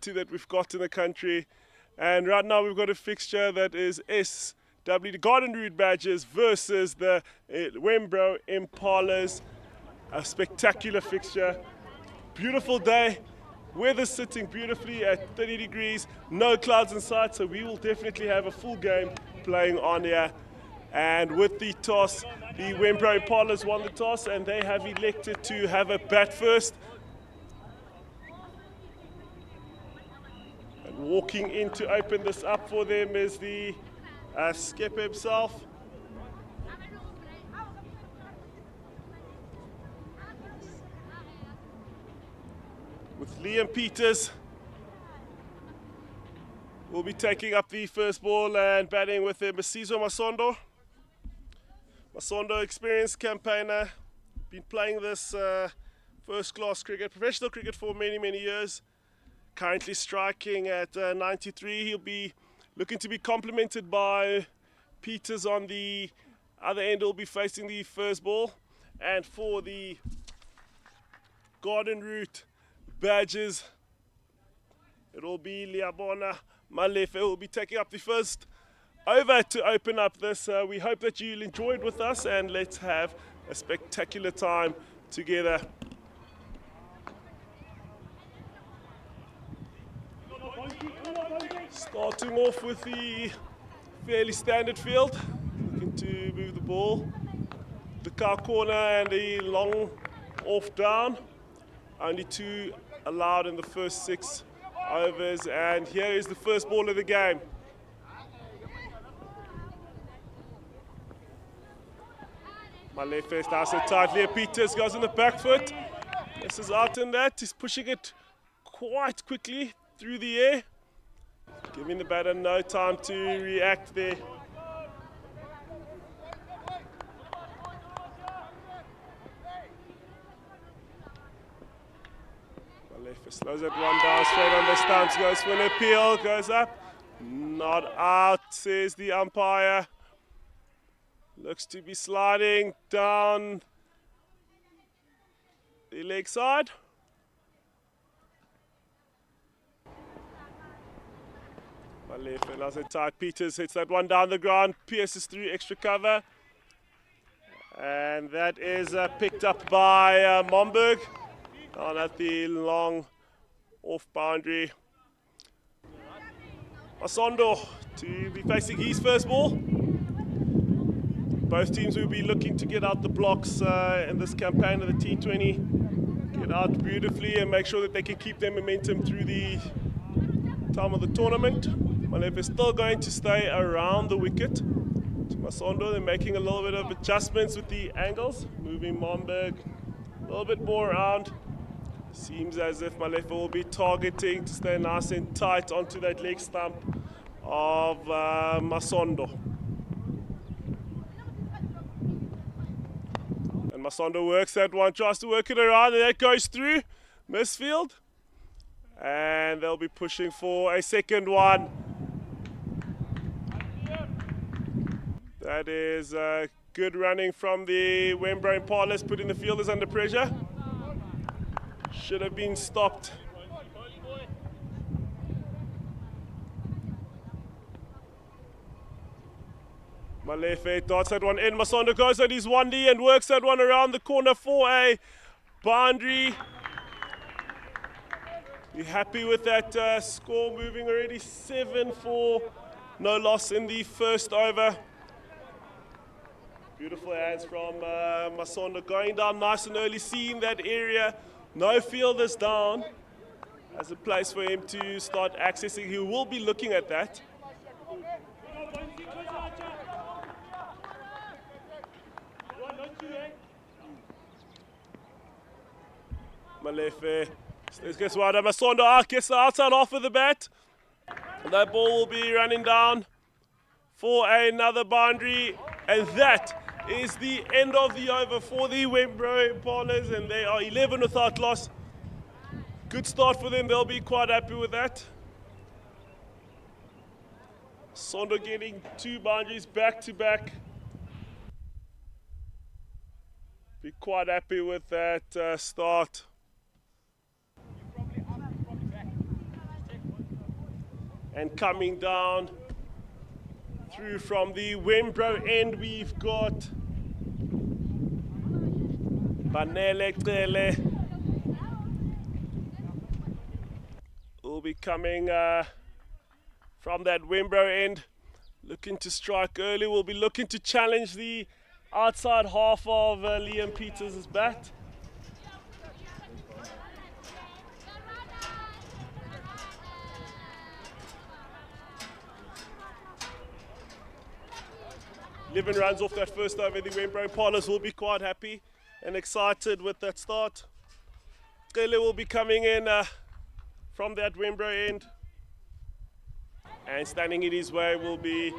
that we've got in the country. And right now we've got a fixture that is SW, the Garden Route Badgers versus the Wenbro Impalas. A spectacular fixture. Beautiful day. Weather sitting beautifully at 30 degrees. No clouds in sight, so we will definitely have a full game playing on here. And with the toss, the Wenbro Impalas won the toss and they have elected to have a bat first. And walking in to open this up for them is the skipper himself. With Liam Peters will be taking up the first ball and batting with him Masizo Masondo. Masondo, experienced campaigner, been playing this first-class cricket, professional cricket for many, many years. Currently striking at 93. He'll be looking to be complemented by Peters on the other end. He'll be facing the first ball. And for the Garden Route Badgers, it'll be Liabona Malefe who will be taking up the first over to open up this. We hope that you'll enjoy it with us and let's have a spectacular time together. Starting off with the fairly standard field, looking to move the ball. The car corner and the long off down. Only 2 allowed in the first 6 overs, and here is the first ball of the game. Malefe is nice and tightly. Peters goes on the back foot. This is out in that. He's pushing it quite quickly through the air, giving the batter no time to react there. Malefe slows that one down straight on the stumps, goes for an appeal, goes up. Not out, says the umpire. Looks to be sliding down the leg side. Malefe nice and tight. Peters hits that one down the ground, pierces through extra cover. And that is picked up by Momberg down at the long off boundary. Masondo to be facing his first ball. Both teams will be looking to get out the blocks in this campaign of the T20. Get out beautifully and make sure that they can keep their momentum through the time of the tournament. Malefe is still going to stay around the wicket. To Masondo, they're making a little bit of adjustments with the angles, moving Momberg a little bit more around. Seems as if Malefe will be targeting to stay nice and tight onto that leg stump of Masondo. And Masondo works that one, tries to work it around, and that goes through. Misfield. And they'll be pushing for a second one. That is good running from the Wenbro Impalas, putting the fielders under pressure. Should have been stopped. Malefe darts that one in. Masondo goes at his 1D and works that one around the corner for a boundary. You're happy with that score, moving already 7-4. No loss in the first over. Beautiful hands from Masondo, going down nice and early, seeing that area. No fielders down as a place for him to start accessing. He will be looking at that. Malefe gets wide. Masondo gets the outside off of the bat. And that ball will be running down for another boundary. And that is the end of the over for the Wenbro Impalas, and they are 11 without loss. Good start for them. They'll be quite happy with that. Sondo getting 2 boundaries back to back. Be quite happy with that start. And coming down through from the Wenbro end, we've got Banele Cele will be coming from that Wenbro end, looking to strike early. Will be looking to challenge the outside half of Liam Peters' bat. Livin runs off that first over. The Wenbro Impalas will be quite happy and excited with that start. Cele will be coming in from that Wenbro end. And standing in his way will be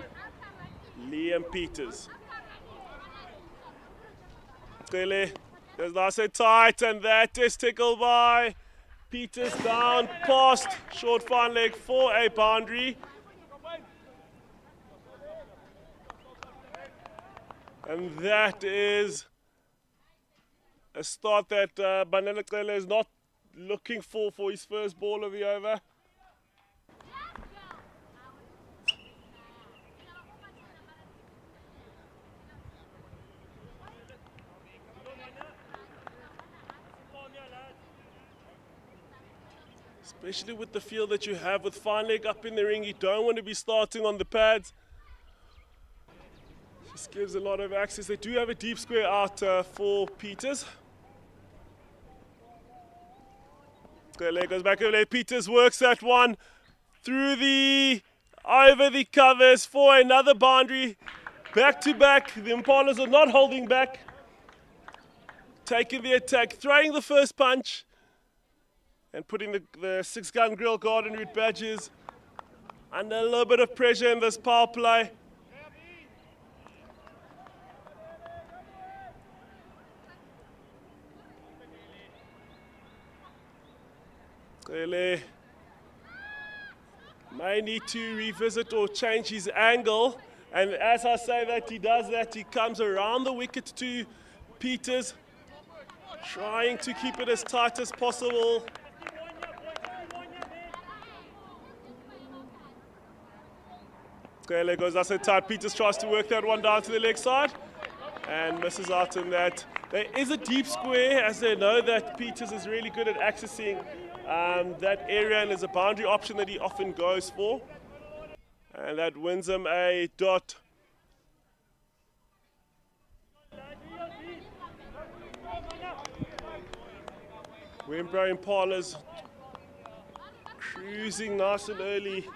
Liam Peters. Cele goes nice and tight, and that is tickled by Peters down past short fine leg for a boundary. And that is a start that Banele Cele is not looking for his first ball of the over. Especially with the field that you have with fine leg up in the ring, you don't want to be starting on the pads. Just gives a lot of access. They do have a deep square out for Peters. Cele goes back over. Peters works that one through over the covers for another boundary. Back to back. The Impalas are not holding back. Taking the attack, throwing the first punch, and putting the 6-gun grill garden route badges under a little bit of pressure in this power play. Cele may need to revisit or change his angle, and as I say that he does that, he comes around the wicket to Peters, trying to keep it as tight as possible. Cele goes nice and tight. Peters tries to work that one down to the leg side and misses out on that. There is a deep square, as they know that Peters is really good at accessing that area, and there's a boundary option that he often goes for. And that wins him a dot. Wenbro Impalas cruising nice and early.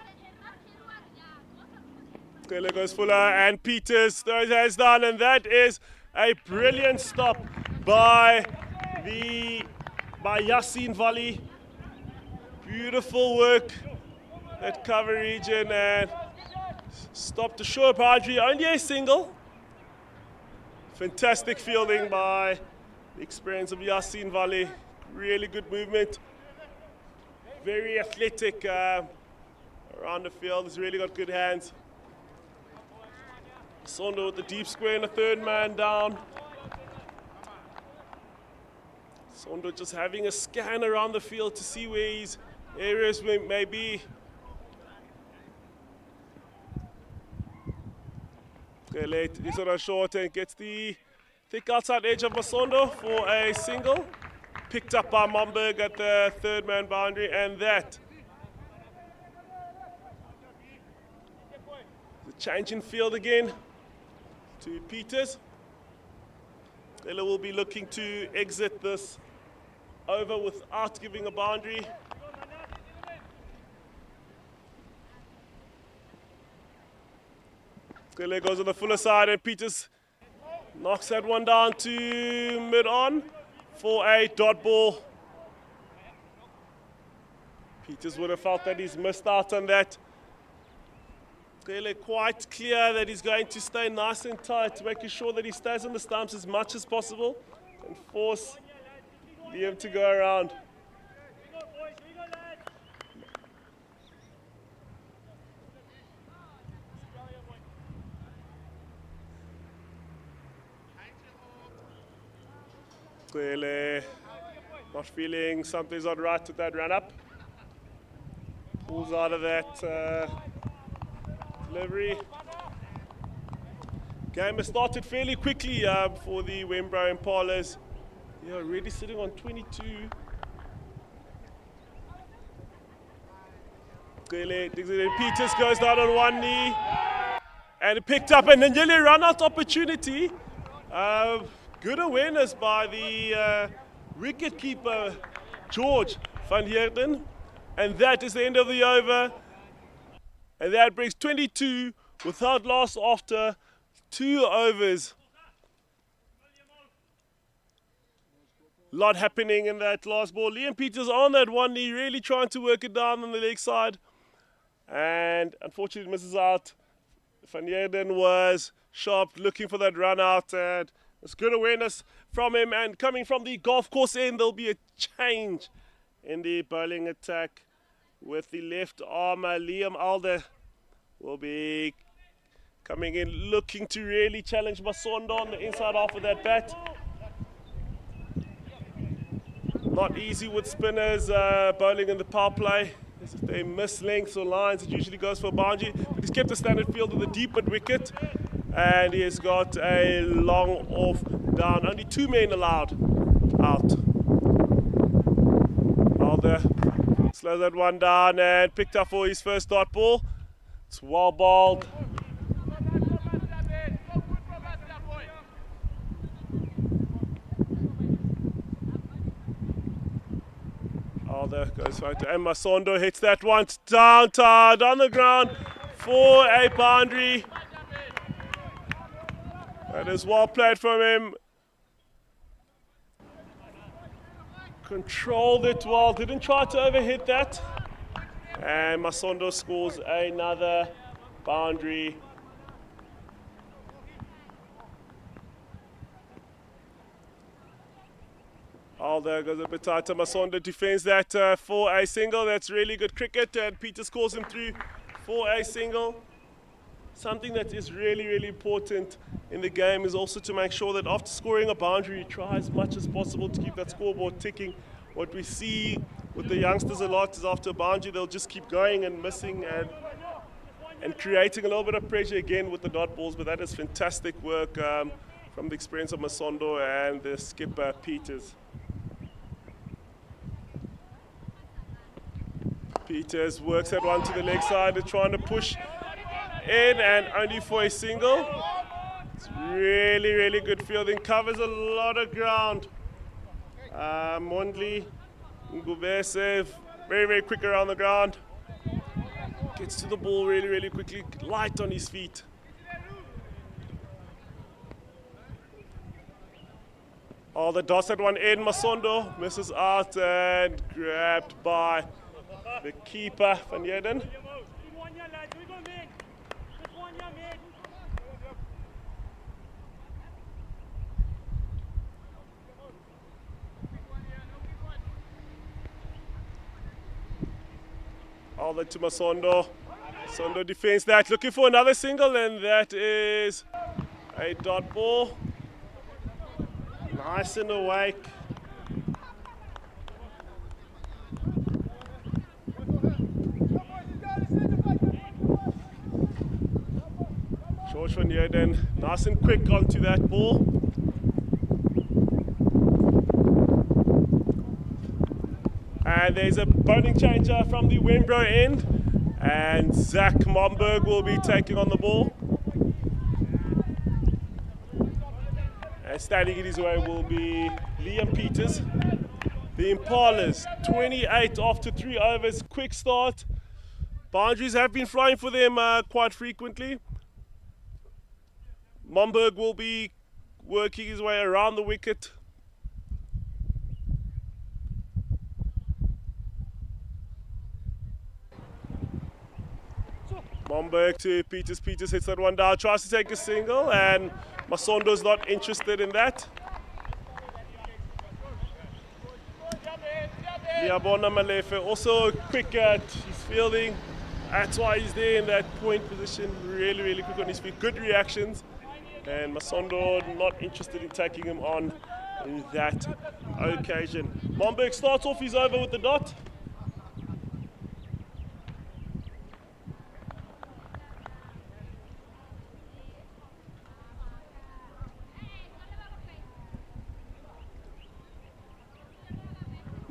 Cele goes fuller, and Peters throws his hands down, and that is a brilliant stop by Yasin Vali. Beautiful work at cover region, and stopped a short boundary, only a single. Fantastic fielding by the experience of Yasin Vali. Really good movement. Very athletic around the field. He's really got good hands. Sondo with the deep square and a third man down. Sondo just having a scan around the field to see where his areas may be. Cele is on a short and gets the thick outside edge of Masondo for a single. Picked up by Momberg at the third man boundary, and that. The change in field again to Peters. Cele will be looking to exit this over without giving a boundary. Cele goes on the fuller side, and Peters knocks that one down to mid-on for a dot ball. Peters would have felt that he's missed out on that. Cele quite clear that he's going to stay nice and tight, making sure that he stays on the stumps as much as possible and force Liam to go around. Cele not feeling something's not right with that run up. Pulls out of that delivery. Game has started fairly quickly for the Wenbro Impalas. Yeah, already sitting on 22. Peters goes down on one knee. And it picked up and nearly run out opportunity. Good awareness by the wicket keeper, George van Heerden. And that is the end of the over. And that brings 22 without loss after 2 overs. A lot happening in that last ball. Liam Peters on that one knee, really trying to work it down on the leg side. And unfortunately misses out. Van Heerden was sharp, looking for that run out, and it's good awareness from him. And coming from the golf course end, there'll be a change in the bowling attack with the left armer. Liam Alder will be coming in, looking to really challenge Masondo on the inside half of that bat. Not easy with spinners bowling in the power play. If they miss lengths or lines, it usually goes for a boundary. But he's kept a standard field with a deep mid wicket. And he has got a long off down. Only 2 men allowed out. Alder slows that one down and picked up for his first dot ball. It's well bowled. Alder goes right to Masondo, hits that one down, tied on the ground for a boundary. That is well played from him. Controlled it well, didn't try to overhit that. And Masondo scores another boundary. Alder goes a bit tighter. Masondo defends that for a single. That's really good cricket, and Peter scores him through for a single. Something that is really, really important in the game is also to make sure that after scoring a boundary, you try as much as possible to keep that scoreboard ticking. What we see with the youngsters a lot is after a boundary, they'll just keep going and missing and creating a little bit of pressure again with the dot balls. But that is fantastic work from the experience of Masondo and the skipper, Peters. Peters works that one to the leg side, and trying to push in, and only for a single. It's really, really good fielding, covers a lot of ground. Mondli, Ngubese, very, very quick around the ground. Gets to the ball really, really quickly, light on his feet. Oh, the dots that one in, Masondo misses out and grabbed by the keeper, Van Heerden. All that to Masondo. Masondo defends that, looking for another single, and that is a dot ball. Nice and awake. George van Heerden, nice and quick onto that ball. And there's a bowling changer from the Wenbro end, and Zach Momberg will be taking on the ball. And standing in his way will be Liam Peters. The Impalas, 28 after 3 overs, quick start. Boundaries have been flying for them quite frequently. Momberg will be working his way around the wicket. Momberg to Peters. Peters hits that one down, tries to take a single, and Masondo's not interested in that. Liabona Malefe also quick at his fielding. That's why he's there in that point position. Really, really quick on his feet. Good reactions. And Masondo not interested in taking him on in that occasion. Momberg starts off his over with the dot.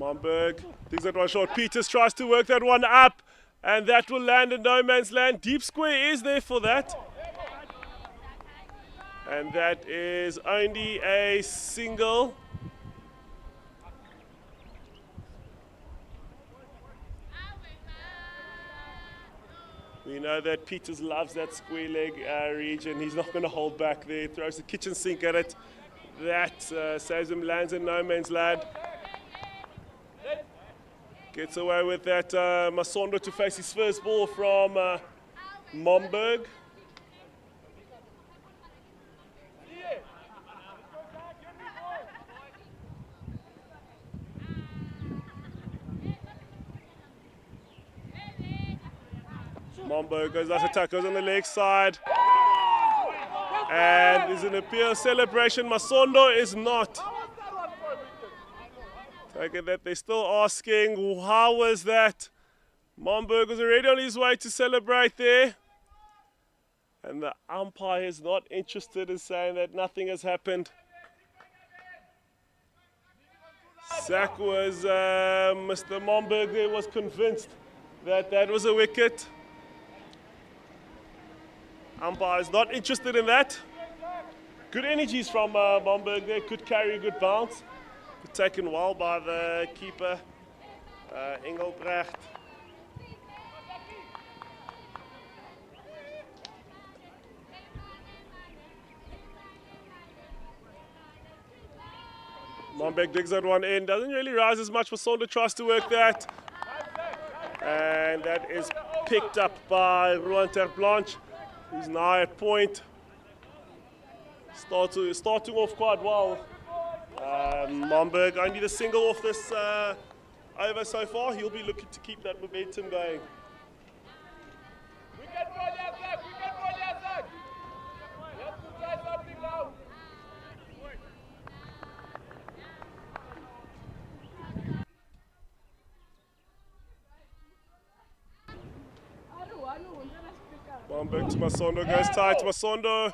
Momberg thinks that one short. Peters tries to work that one up, and that will land in no man's land. Deep square is there for that. And that is only a single. We know that Peters loves that square leg region. He's not going to hold back there. Throws the kitchen sink at it. That saves him, lands in no man's land. Gets away with that. Masondo to face his first ball from Momberg. Momberg goes out attack, goes on the leg side. And there's an appeal celebration. Masondo is not. Take it that they're still asking, how was that? Momberg was already on his way to celebrate there. And the umpire is not interested in saying that nothing has happened. Zach was, Mr. Momberg there was convinced that that was a wicket. Umpire is not interested in that. Good energies from Momberg there, could carry a good bounce. But taken well by the keeper, Engelbrecht. Momberg digs that one in, doesn't really rise as much. Masondo tries to work that. And that is picked up by Ruan Terblanche, who's now at point. Starting off quite well. Momberg only the single off this over so far. He'll be looking to keep that momentum going. Momberg to Masondo, goes tight. Masondo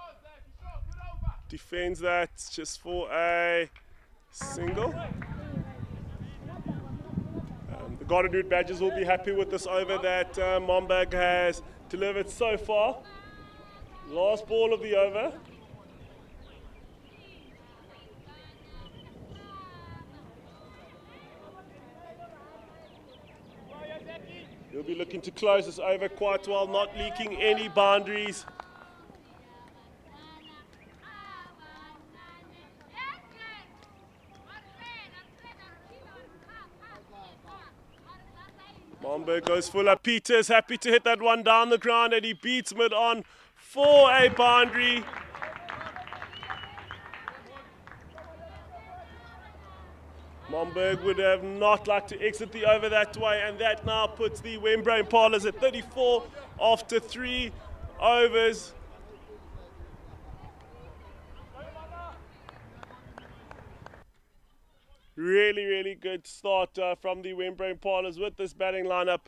defends that just for a single. The Garden Route Badgers will be happy with this over that Momberg has delivered so far. Last ball of the over. He'll be looking to close this over quite well, not leaking any boundaries. Momberg goes full up. Peters happy to hit that one down the ground, and he beats mid on for a boundary. Momberg would have not liked to exit the over that way, and that now puts the Wenbro Impalas at 34 after 3 overs. Really, really good start from the Wenbro Impalas with this batting lineup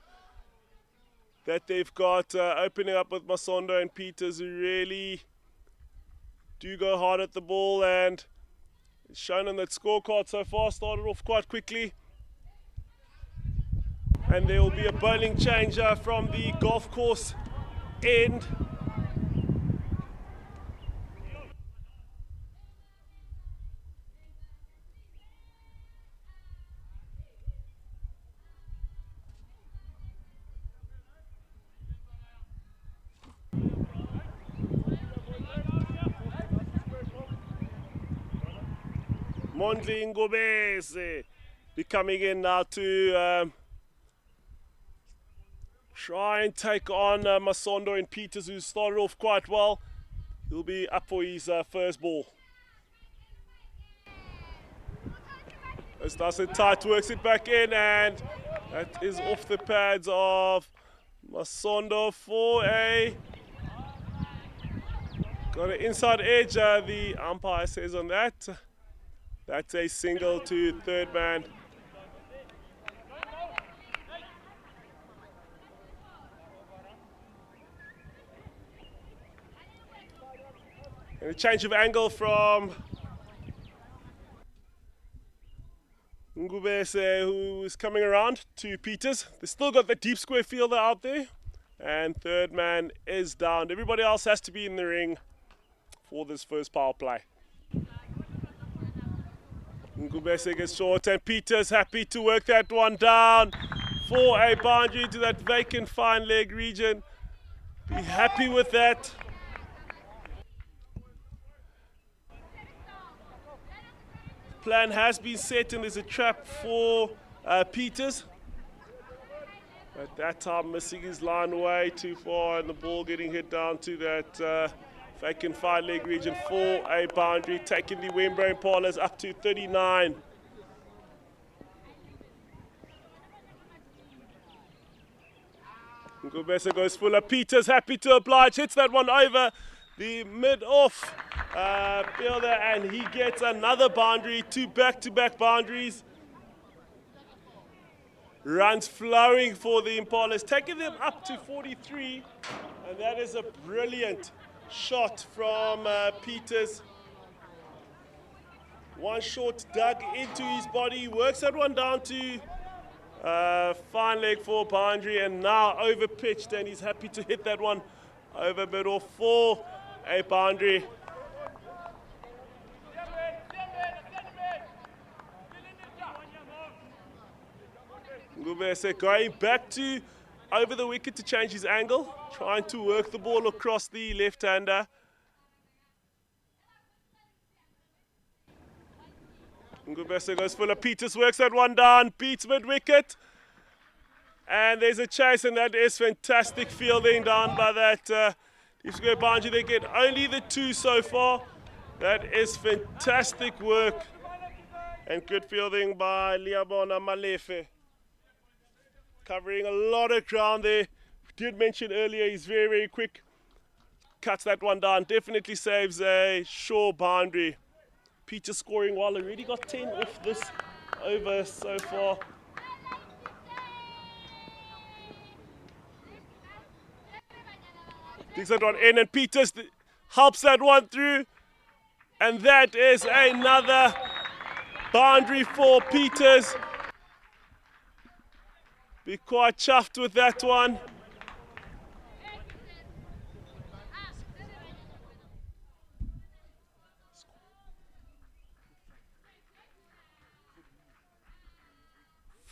that they've got, opening up with Masondo and Peters, who really do go hard at the ball, and it's shown on that scorecard so far. Started off quite quickly, and there will be a bowling change from the golf course end. Mondli Ngobese be coming in now to try and take on Masondo and Peters, who started off quite well. He'll be up for his first ball. As Dustin tight works it back in, and that is off the pads of Masondo for a got an inside edge. The umpire says on that. That's a single to third man. And a change of angle from Ngubese, who is coming around to Peters. They still got the deep square fielder out there. And third man is down. Everybody else has to be in the ring for this first power play. Ngubese gets short and Peters happy to work that one down for a boundary to that vacant fine leg region. Be happy with that. Plan has been set and there's a trap for Peters. At that time missing his line way too far and the ball getting hit down to that vacant fine leg region for a boundary, taking the Wenbro Impalas up to 39. Ngubese goes fuller. Peters happy to oblige, hits that one over the mid-off fielder and he gets another boundary, two back-to-back boundaries. Runs flowing for the Impalas, taking them up to 43, and that is a brilliant shot from Peters. One shot dug into his body, works that one down to fine leg for boundary and now over pitched, and he's happy to hit that one over middle for a boundary. Ngubese going back to over the wicket to change his angle, trying to work the ball across the left-hander. Ngubese goes fuller. Peters works that one down, beats mid-wicket. And there's a chase, and that is fantastic fielding down by that deep square boundary. They get only the two so far. That is fantastic work and good fielding by Liabona Malefe. Covering a lot of ground there. We did mention earlier he's very, very quick. Cuts that one down. Definitely saves a sure boundary. Peter scoring well. Already got 10 off this over so far. Digs that one in and Peters helps that one through. And that is another boundary for Peters. Be quite chuffed with that one.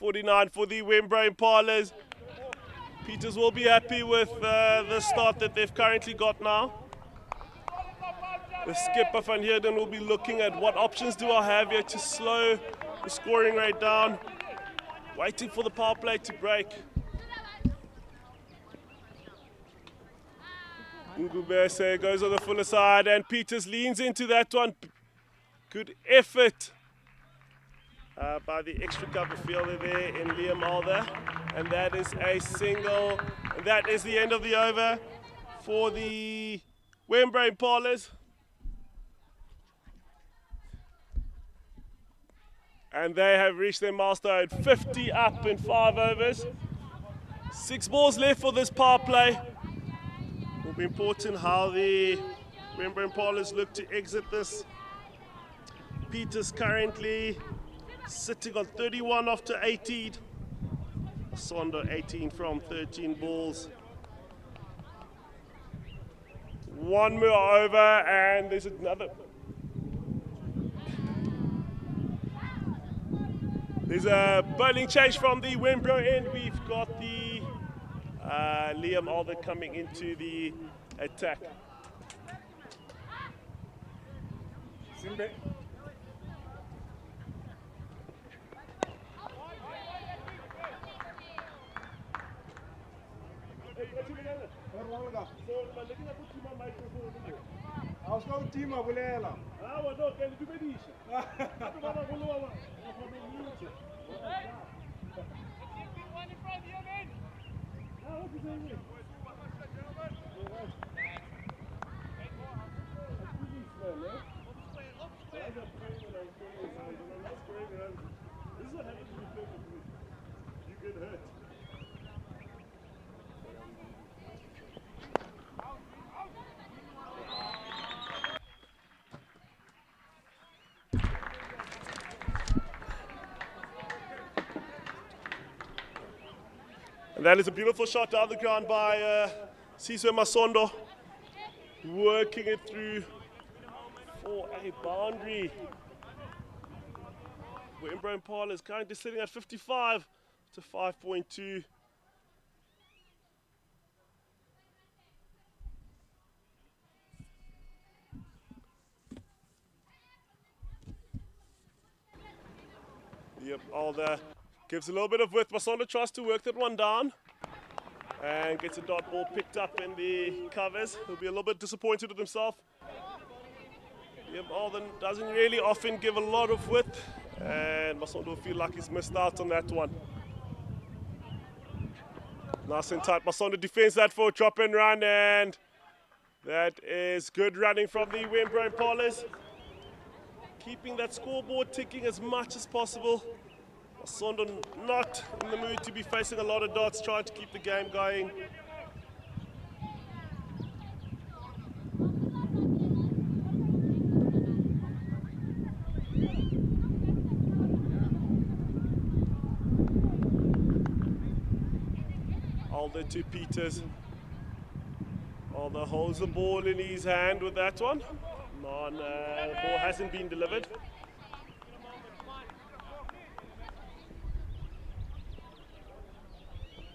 .49 for the Wenbro Impalas. Peters will be happy with the start that they've currently got now. The skipper Van Heerden will be looking at what options do I have here to slow the scoring rate down. Waiting for the power play to break. Ngubese goes on the fuller side and Peters leans into that one. Good effort by the extra cover fielder there in Liam Alder. And that is a single. And that is the end of the over for the Wenbro Impalas. And they have reached their milestone, 50 up in 5 overs. 6 balls left for this power play. It will be important how the Wenbro Impalas look to exit this. Peters currently sitting on 31 after 18. Sondo 18 from 13 balls. One more over and there's another. There's a bowling change from the Wenbro end. We've got the Liam Alder coming into the attack. Simbe. And that is a beautiful shot down the ground by CSA Masondo, working it through for a boundary. Wenbro Impalas is currently sitting at 55 to 5.2. Yep, all there. Gives a little bit of width. Masondo tries to work that one down and gets a dot ball picked up in the covers. He'll be a little bit disappointed with himself. Yep, Alden doesn't really often give a lot of width, and Masondo will feel like he's missed out on that one. Nice and tight. Masondo defends that for a drop and run, and that is good running from the Wenbro Impalas. Keeping that scoreboard ticking as much as possible. Masondo not in the mood to be facing a lot of dots, trying to keep the game going. Alder to Peters. Alder holds the ball in his hand with that one. The ball hasn't been delivered.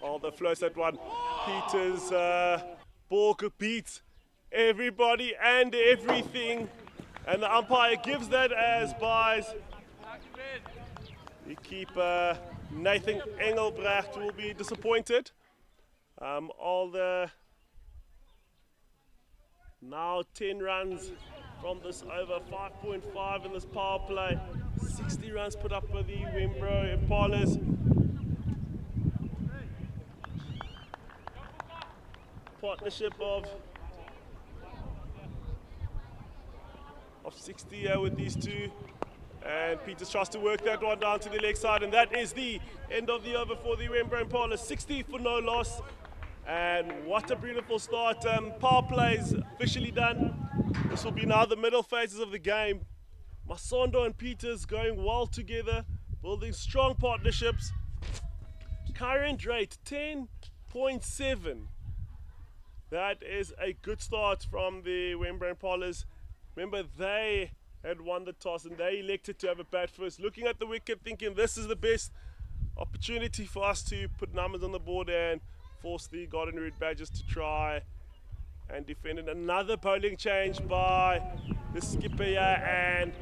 Alder floats that one. Peters ball competes everybody and everything, and the umpire gives that as buys. The keeper Nathan Engelbrecht will be disappointed. Alder now 10 runs from this over, 5.5 in this power play. 60 runs put up by the Wenbro Impalas. Partnership of 60 here with these two. And Peters tries to work that one down to the leg side, and that is the end of the over for the Wenbro Impalas. 60 for no loss. And what a beautiful start. Power plays officially done. This will be now the middle phases of the game. Masondo and Peters going well together, building strong partnerships. Current rate 10.7. That is a good start from the Wenbro Impalas. Remember, they had won the toss and they elected to have a bat first. Looking at the wicket, thinking this is the best opportunity for us to put numbers on the board and force the Golden Root Badgers to try and defend it. Another bowling change by the skipper here, and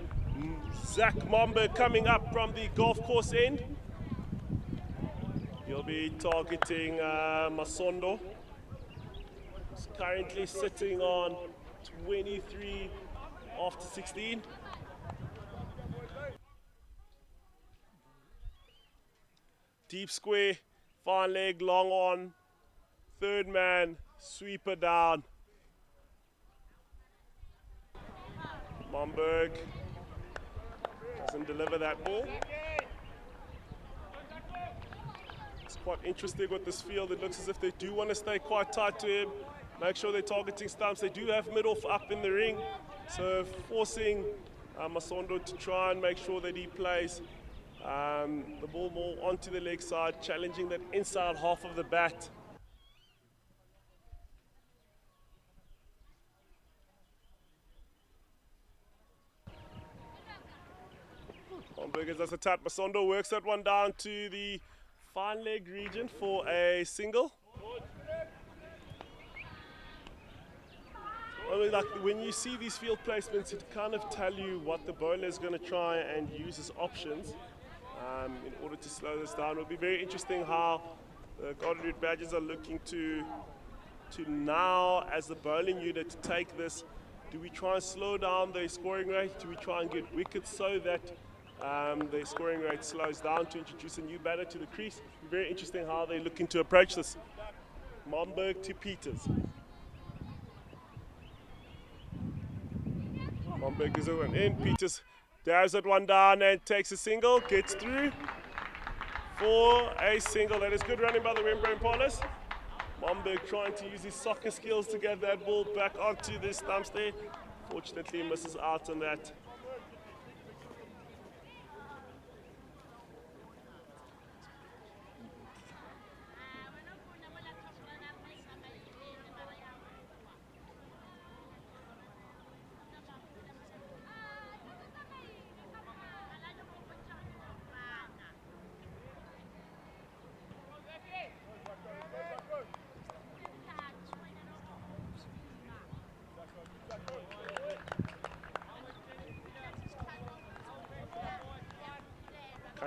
Zach Momber coming up from the golf course end. He'll be targeting Masondo. He's currently sitting on 23 after 16. Deep square, fine leg, long on. Third man, sweeper down. Momberg doesn't deliver that ball. It's quite interesting with this field. It looks as if they do want to stay quite tight to him. Make sure they're targeting stumps. They do have mid-off up in the ring. So forcing Masondo to try and make sure that he plays the ball more onto the leg side, challenging that inside half of the bat. Homburgers does a tap. Masondo works that one down to the fine leg region for a single. I mean, like when you see these field placements, it kind of tell you what the bowler is going to try and use as options in order to slow this down. It'll be very interesting how the Golden Root Badgers are looking to now, as the bowling unit, to take this. Do we try and slow down the scoring rate? Do we try and get wickets so that the scoring rate slows down to introduce a new batter to the crease? It'll be very interesting how they're looking to approach this. Momberg to Peters. Momberg is one in. Peters dives that one down and takes a single, gets through for a single. That is good running by the Wenbro Impalas. Momberg trying to use his soccer skills to get that ball back onto the stumps there. Fortunately, misses out on that.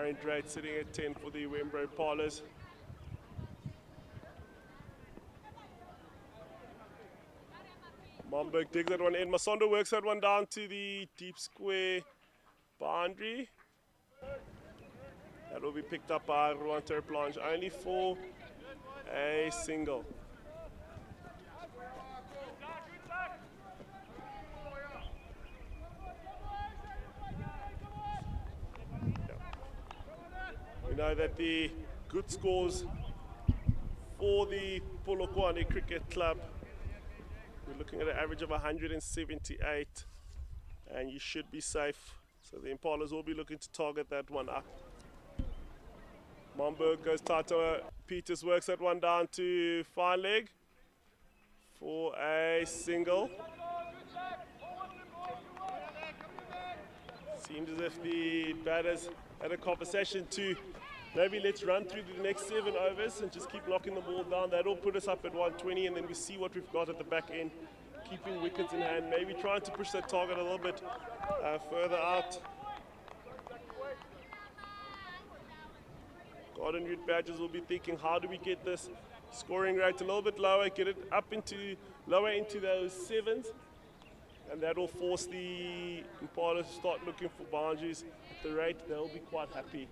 Current rate sitting at 10 for the Wenbro Impalas. Momberg digs that one in. Masondo works that one down to the deep square boundary. That will be picked up by Ruan Terplanche, only for a single. We know that the good scores for the Polokwane Cricket Club, we're looking at an average of 178, and you should be safe. So the Impalas will be looking to target that one up. Momberg goes tight to Peters, works that one down to fine leg for a single. Seems as if the batters had a conversation to maybe let's run through the next 7 overs and just keep knocking the ball down. That'll put us up at 120, and then we see what we've got at the back end, keeping wickets in hand, maybe trying to push that target a little bit further out. Garden Route Badgers will be thinking, how do we get this scoring rate a little bit lower, get it up into lower into those 7s, and that will force the Impalas to start looking for boundaries. At the rate, they'll be quite happy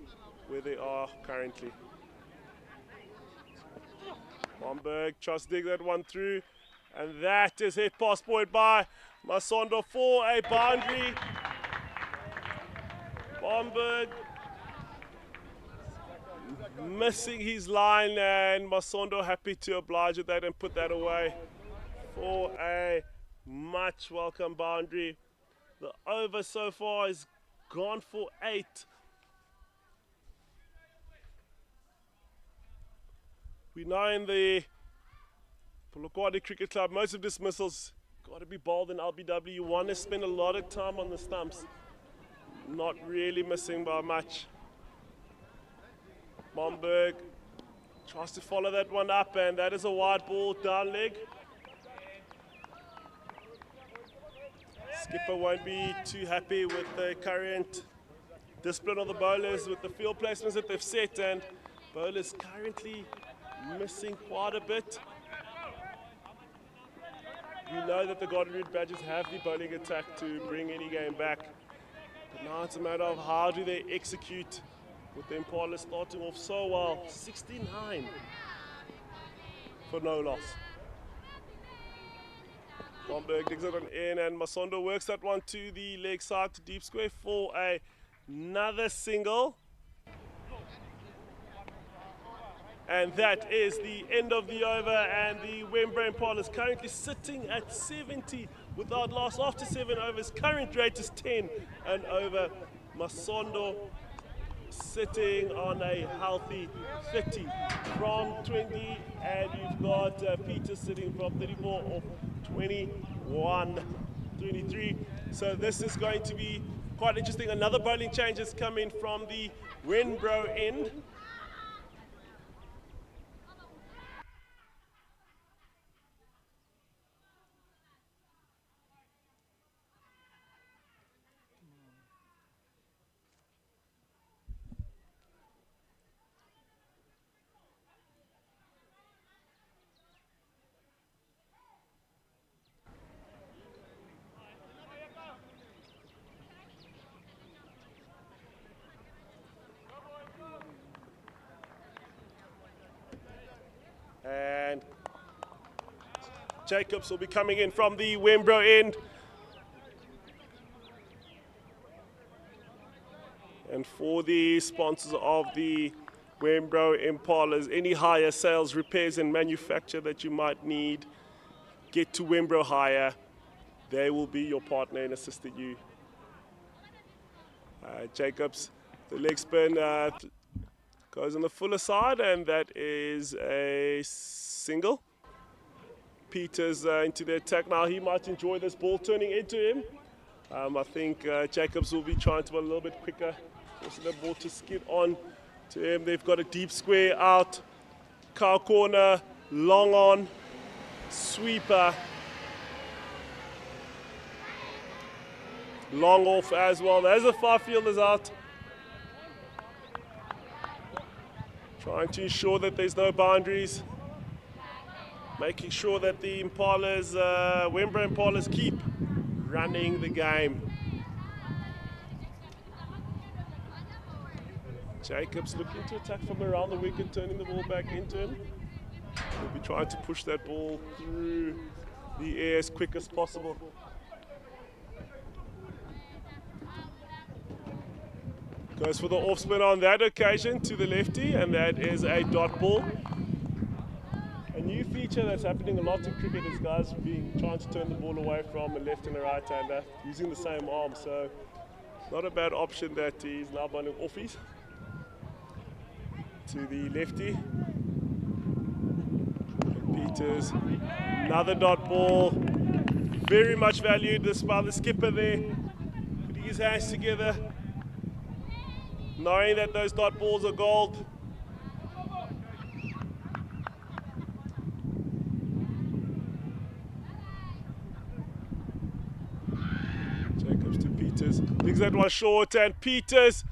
where they are currently. Momberg tries to dig that one through, and that is hit past point by Masondo for a boundary. Momberg missing his line, and Masondo happy to oblige with that and put that away for a much welcome boundary. The over so far is gone for 8. We know in the Polokwane Cricket Club, most of dismissals got to be bowled in LBW. You want to spend a lot of time on the stumps, not really missing by much. Momberg tries to follow that one up, and that is a wide ball down leg. Skipper won't be too happy with the current discipline of the bowlers with the field placements that they've set, and bowlers currently missing quite a bit. We know that the Garden Route Badgers have the bowling attack to bring any game back, but now it's a matter of how do they execute with the Impalas starting off so well. 69 for no loss. Momberg digs it on in, and Masondo works that one to the leg side to deep square for another single. And that is the end of the over, and the Wenbro Impalas currently sitting at 70 without loss after 7 overs. Current rate is 10 and over. Masondo sitting on a healthy 30 from 20, and you've got Peter sitting from 34 of 21, 23. So this is going to be quite interesting. Another bowling change has come in from the Wenbro end. And Jacobs will be coming in from the Wenbro end. And for the sponsors of the Wenbro Impalas, any hire, sales, repairs and manufacture that you might need, get to Wenbro Hire. They will be your partner in assisting you. Jacobs, the leg spin goes on the fuller side, and that is a single. Peters into the attack now. He might enjoy this ball turning into him. I think Jacobs will be trying to be a little bit quicker. Also the ball to skid on to him. They've got a deep square out. Cow corner, long on, sweeper. Long off as well. There's the 5 fielders out. Trying to ensure that there's no boundaries. Making sure that the Impalas, Wenbro Impalas keep running the game. Jacobs looking to attack from around the wicket, turning the ball back into him. He'll be trying to push that ball through the air as quick as possible. Goes for the off spin on that occasion to the lefty, and that is a dot ball. A new feature that's happening a lot in cricket is guys trying to turn the ball away from a left and a right hander using the same arm. So not a bad option that he's now bowling offies to the lefty. Peters, another dot ball. Very much valued this by the skipper there. Putting his hands together, knowing that those dot balls are gold. Jacobs to Peters. Digs that one short, and Peters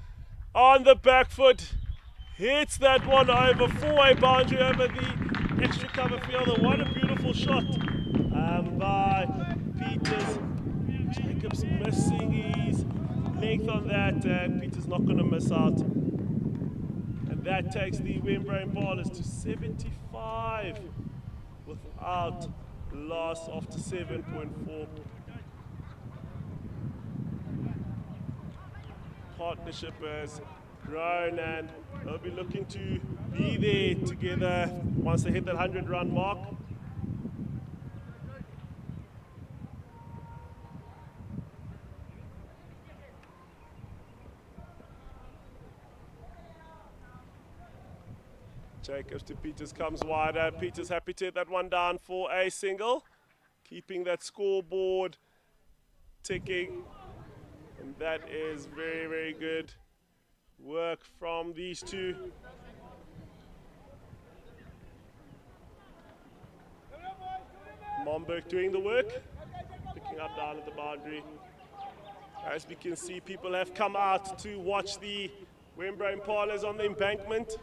on the back foot hits that one over for a boundary over the extra cover fielder. What a beautiful shot by Peters. Jacobs missing his length on that, and Peters not going to miss out. And that takes the Wenbro Impalas to 75 without loss after 7.4. Partnership has grown, and they'll be looking to be there together once they hit that 100-run mark. Jacobs to Peters comes wider. Peters happy to hit that one down for a single, keeping that scoreboard ticking. And that is very, very good work from these two. Momberg doing the work, picking up down at the boundary. As we can see, people have come out to watch the Wenbro Impalas on the embankment.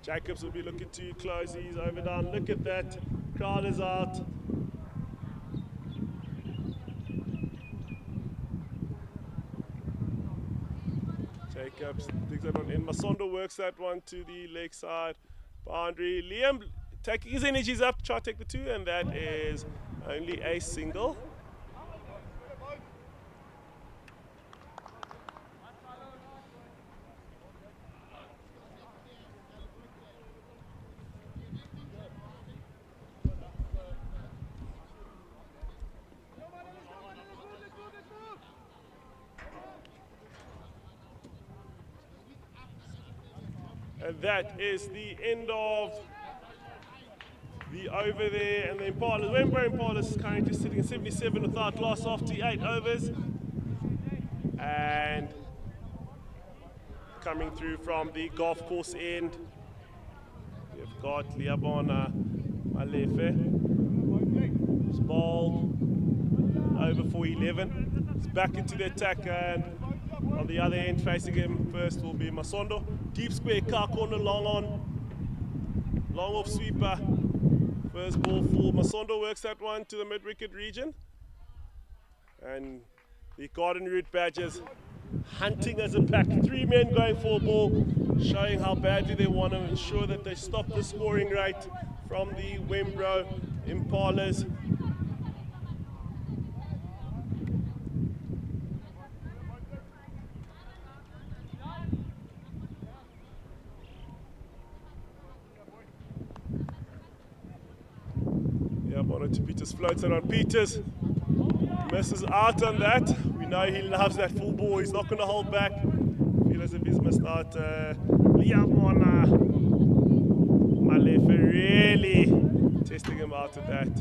Jacobs will be looking to close these over down. Look at that, crowd is out. Jacobs digs that one in. Masondo works that one to the leg side boundary. Liam taking his energies up, try to take the two, and that is only a single. And that is the end of the over there, and the Impalas. Wenbro Impalas is currently sitting at 77 without loss after 8 overs. And coming through from the golf course end, we've got Liabona Malefe. It's bowled over for 11. He's back into the attack, and on the other end, facing him first will be Masondo. Deep square, car corner, long on. Long off sweeper. First ball for Masondo, works that one to the mid-wicket region. And the Garden Route Badgers hunting as a pack. 3 men going for a ball, showing how badly they want to ensure that they stop the scoring rate from the Wenbro Impalas. To Peters, floats it on Peters, misses out on that. We know he loves that full ball, he's not going to hold back. Feel as if he's missed out. Liamona Malefe really testing him out at that.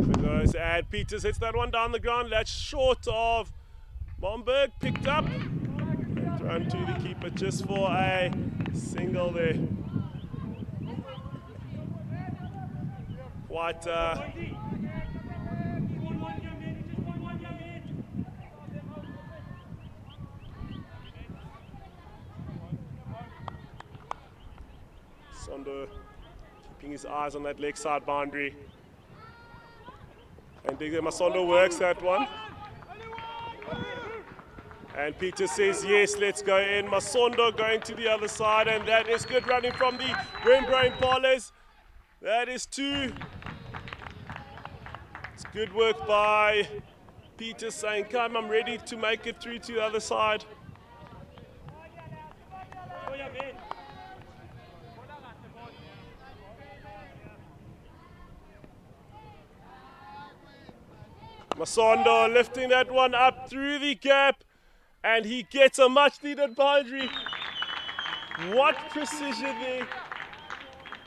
There goes, and Peters hits that one down the ground. That's short of Momberg, picked up. Thrown to the keeper just for a single there. Quite So keeping his eyes on that leg side boundary. And Masondo works that one. And Peter says, yes, let's go in. Masondo going to the other side, and that is good running from the Wenbro Impalas. That is 2. It's good work by Peter saying, come, I'm ready to make it through to the other side. Masondo lifting that one up through the gap, and he gets a much needed boundary. What precision there.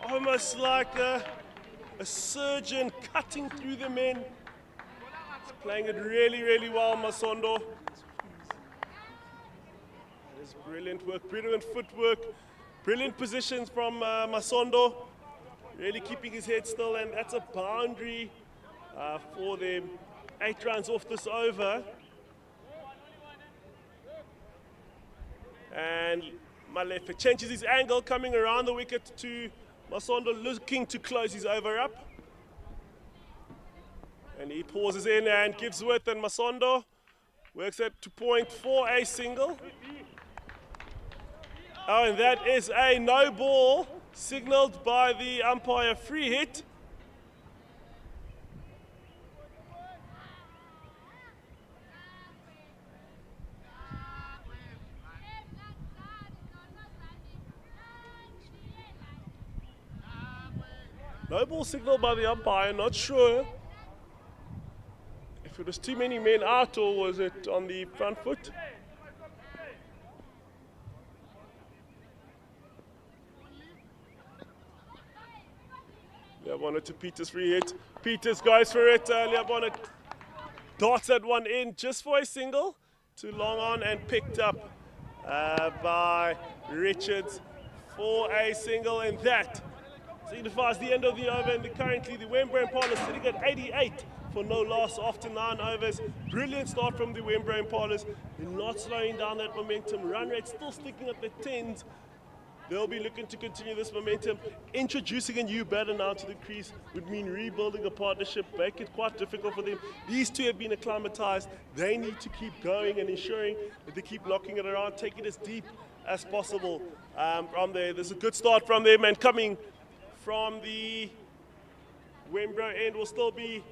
Almost like a surgeon cutting through the men. He's playing it really, really well, Masondo. That is brilliant work, brilliant footwork, brilliant positions from Masondo. Really keeping his head still, and that's a boundary for them. 8 runs off this over. And Malefe changes his angle, coming around the wicket to Masondo, looking to close his over up. And he pauses in and gives width, and Masondo works at to point for a single. Oh, and that is a no ball, signaled by the umpire, free hit. No ball signaled by the umpire, not sure if it was too many men out or was it on the front foot. Liabona to Peters, free hit. Peters goes for it. Liabona darts that one in just for a single. Too long on and picked up by Richards for a single, and that signifies the end of the over. And currently the Wenbro Impalas sitting at 88 for no loss after 9 overs. Brilliant start from the Wenbro Impalas. They're not slowing down that momentum. Run rate still sticking at the 10s. They'll be looking to continue this momentum. Introducing a new batter now to the crease would mean rebuilding a partnership, make it quite difficult for them. These two have been acclimatized. They need to keep going and ensuring that they keep locking it around, take it as deep as possible from there. There's a good start from them, and coming from the Wenbro end will still be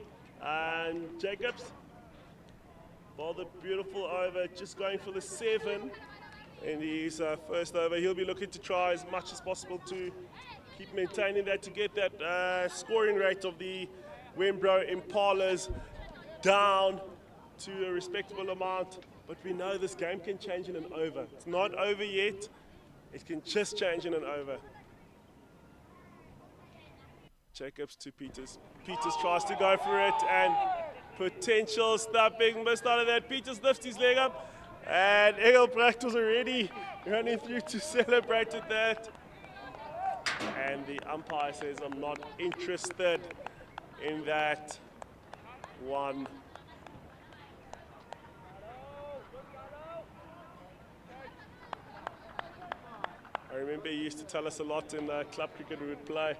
Jacobs. Well, the beautiful over, just going for the 7 in his first over. He'll be looking to try as much as possible to keep maintaining that, to get that scoring rate of the Wenbro Impalas down to a respectable amount. But we know this game can change in an over. It's not over yet. It can just change in an over. Jacobs to Peters. Peters tries to go for it, and potential stumping missed out of that. Peters lifts his leg up, and Engelbrecht was already running through to celebrate with that. And the umpire says, I'm not interested in that one. I remember he used to tell us a lot in club cricket we would play.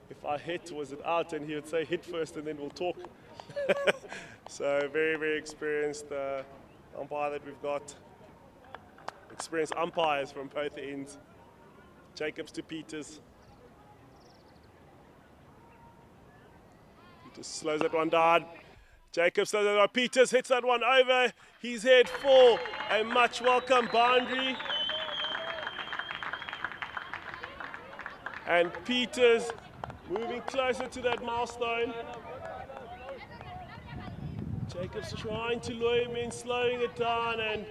If I hit, was it out? And he would say, hit first and then we'll talk. So very, very experienced umpire that we've got. Experienced umpires from both ends. Jacobs to Peters. Peters slows that one down. Jacobs slows that one. Peters hits that one over his head for a much welcome boundary. And Peters moving closer to that milestone. Jacobs trying to lure him in, slowing it down, and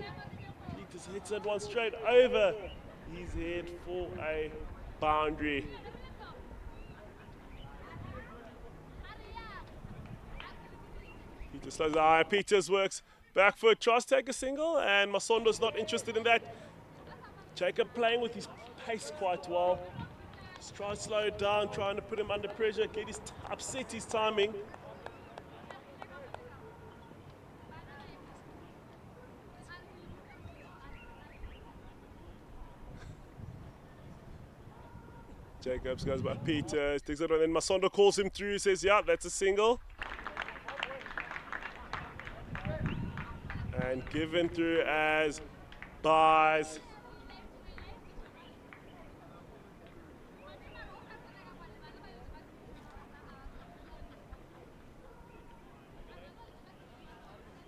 Peters hits that one straight over his head for a boundary. Peters slows down. Peters works back foot, tries to take a single, and Masondo's not interested in that. Jacob playing with his pace quite well. Just try to slow it down, trying to put him under pressure, upset his timing. Jacobs goes by Peters, takes it on, then Masondo calls him through, says, yeah, that's a single. And given through as buys.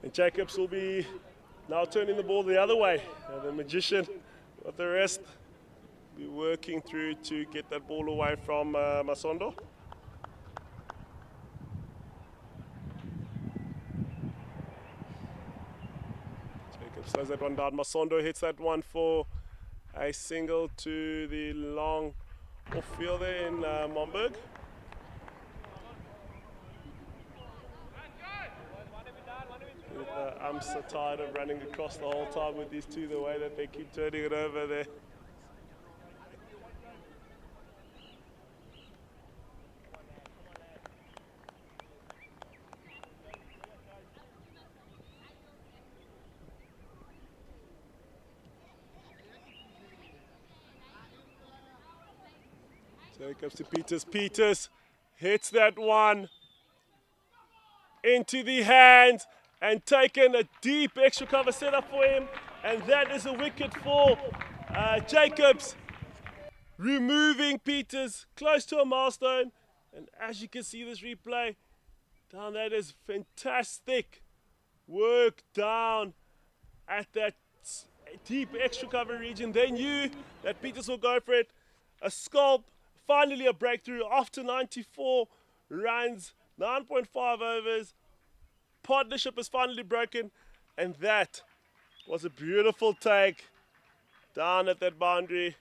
And Jacobs will be now turning the ball the other way. The magician with the rest be working through to get that ball away from Masondo. Jacobs slows that one down. Masondo hits that one for a single to the long off field there in Momberg. I'm so tired of running across the whole time with these two, the way that they keep turning it over there. So it comes to Peters. Peters hits that one into the hands and taken a deep extra cover set up for him. And that is a wicket for Jacobs, removing Peters close to a milestone. And as you can see this replay, down that is fantastic work down at that deep extra cover region. They knew that Peters will go for it. A scalp, finally a breakthrough after 94 runs, 9.5 overs. Partnership is finally broken, and that was a beautiful take down at that boundary.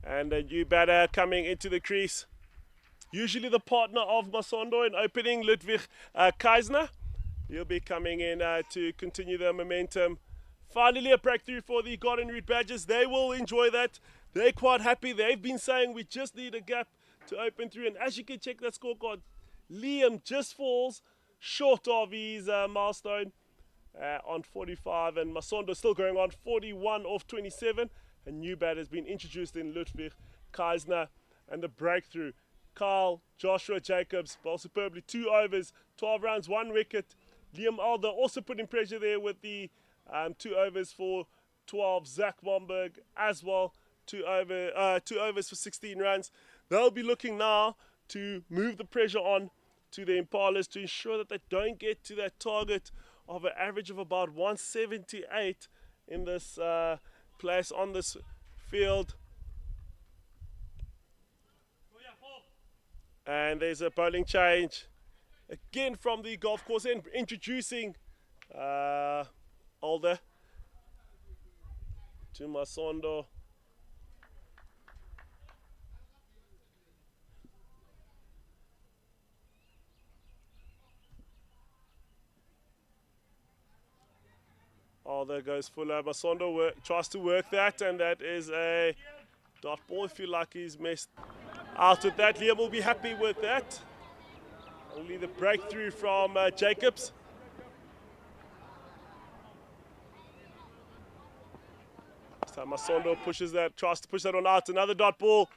And a new batter coming into the crease. Usually the partner of Masondo in opening, Ludwig Keisner. He'll be coming in to continue the momentum. Finally a breakthrough for the Garden Route Badgers. They will enjoy that. They're quite happy. They've been saying we just need a gap to open through. And as you can check that scorecard, Liam just falls short of his milestone on 45. And Masondo still going on 41 off 27. A new batter has been introduced in Ludwig Keisner. And the breakthrough, Carl Joshua Jacobs bowled superbly. 2 overs, 12 runs, 1 wicket. Liam Alder also putting pressure there with the 2 overs for 12. Zach Momberg as well. 2 overs for 16 runs. They'll be looking now to move the pressure on to the Impalas to ensure that they don't get to that target of an average of about 178 in this place on this field. And there's a bowling change again from the golf course, and introducing Alder to Masondo. Alder goes fuller. Masondo tries to work that, and that is a dot ball. I feel like he's missed out with that. Liam will be happy with that. Only the breakthrough from Jacobs. So Masondo pushes that, tries to push that on out. Another dot ball.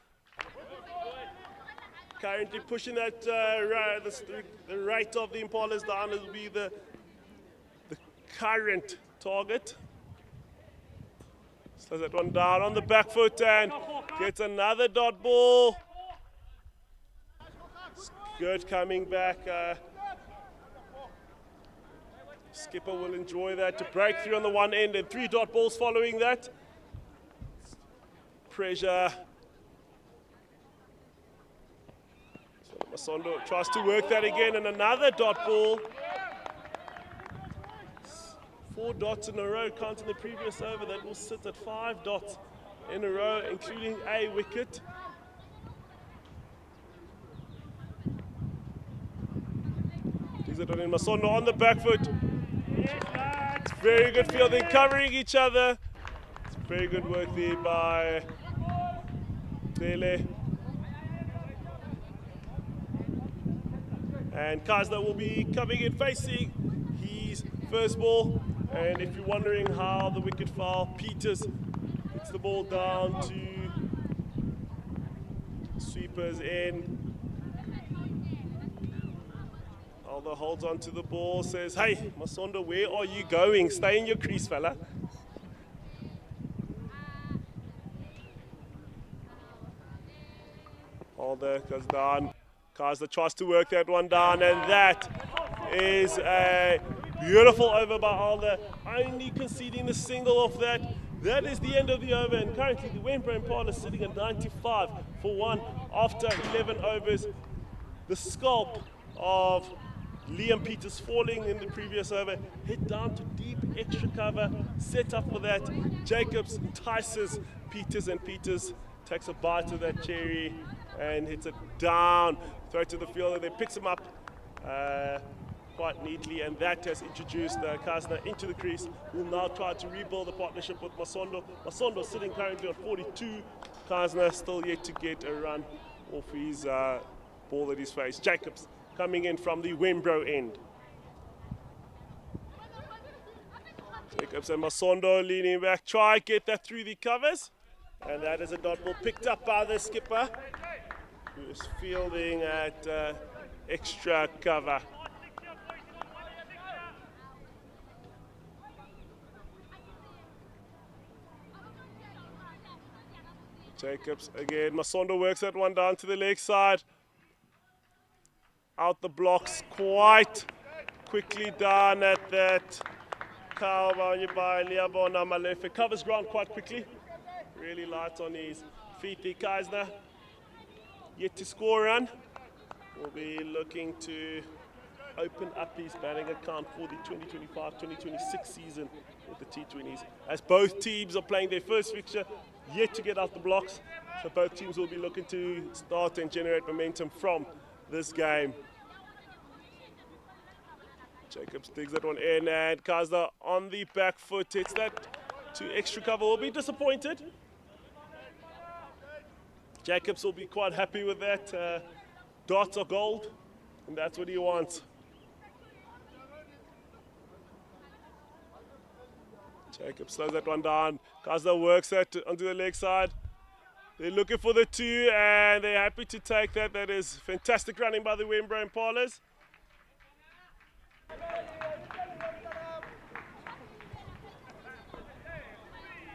Currently pushing that the rate of the Impalas down will be the current target. Slows that one down on the back foot and gets another dot ball. Good coming back. Skipper will enjoy that to break through on the one end, and 3 dot balls following that. Pressure. So Masondo tries to work that again, and another dot ball. 4 dots in a row, counting the previous over. That will sit at 5 dots in a row, including a wicket. Takes it on in Masondo on the back foot. It's very good fielding, covering each other. It's very good work there by Dele. And Keisner will be coming in facing his first ball. And if you're wondering how the wicket fell, Peters hits the ball down to sweepers in. Aldo holds on to the ball, says, "Hey, Masondo, where are you going? Stay in your crease, fella." Aldo goes down. Kaiser tries to work that one down, and that is a beautiful over by Aldo, only conceding the single off that. That is the end of the over, and currently the Wenbro Impalas sitting at 95 for 1 after 11 overs. The scalp of Liam Peters falling in the previous over, hit down to deep extra cover, set up for that. Jacobs entices Peters, and Peters takes a bite of that cherry and hits it down, throw to the fielder, then picks him up quite neatly, and that has introduced Kasna into the crease. We'll now try to rebuild the partnership with Masondo. Masondo sitting currently on 42. Kasna still yet to get a run off his ball that he's faced. Jacobs coming in from the Wenbro end. Jacobs and Masondo leaning back, try get that through the covers, and that is a dot ball picked up by the skipper, who is fielding at extra cover. Jacobs again, Masondo works that one down to the leg side. Out the blocks quite quickly down at that. It covers ground quite quickly. Really light on his feet. The Kaisner yet to score a run. Will be looking to open up his batting account for the 2025-2026 season with the T20s. As both teams are playing their first fixture, yet to get out the blocks. So both teams will be looking to start and generate momentum from this game. Jacobs digs that one in, and Kazda on the back foot hits that to extra cover. Will be disappointed. Jacobs will be quite happy with that. Dots are gold, and that's what he wants. Jacobs slows that one down. Kazda works that onto the leg side. They're looking for the 2, and they're happy to take that. That is fantastic running by the Wenbro Impalas.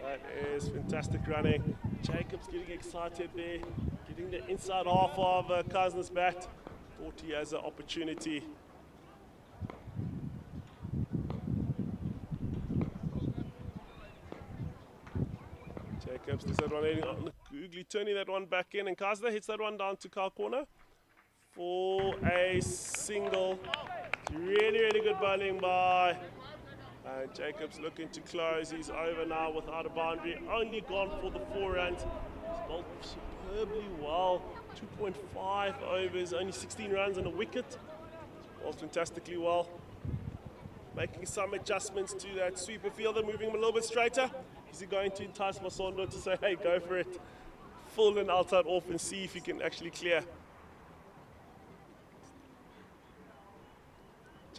That is fantastic running. Jacobs getting excited there, getting the inside half of Kazna's bat. Thought he has an opportunity. Jacobs does that one, googly turning that one back in, and Kazna hits that one down to car corner for a single. Really, really good bowling by Jacobs, looking to close. He's over now without a boundary. Only gone for the 4 runs. He's bowled superbly well. 2.5 overs, only 16 runs and a wicket. Bowled fantastically well. Making some adjustments to that sweeper fielder, moving him a little bit straighter. Is he going to entice Masondo to say, hey, go for it, full and outside off, and see if he can actually clear?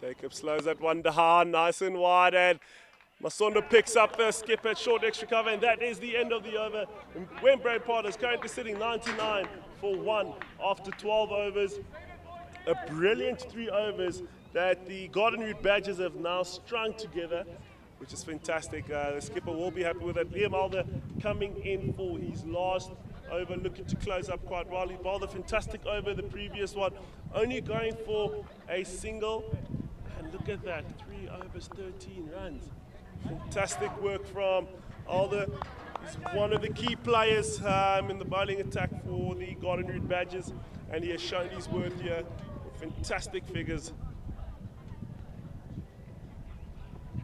Jacob slows that one down, nice and wide, and Masondo picks up the skip at short extra cover, and that is the end of the over. Wenbro Impalas currently sitting 99 for 1 after 12 overs. A brilliant 3 overs that the Garden Route Badgers have now strung together, which is fantastic. The skipper will be happy with that. Liam Alder coming in for his last over, looking to close up quite well. He bowled a fantastic over the previous one, only going for a single. And look at that, 3 overs, 13 runs. Fantastic work from Alder. He's one of the key players in the bowling attack for the Garden Route Badgers, and he has shown his worth here. Fantastic figures.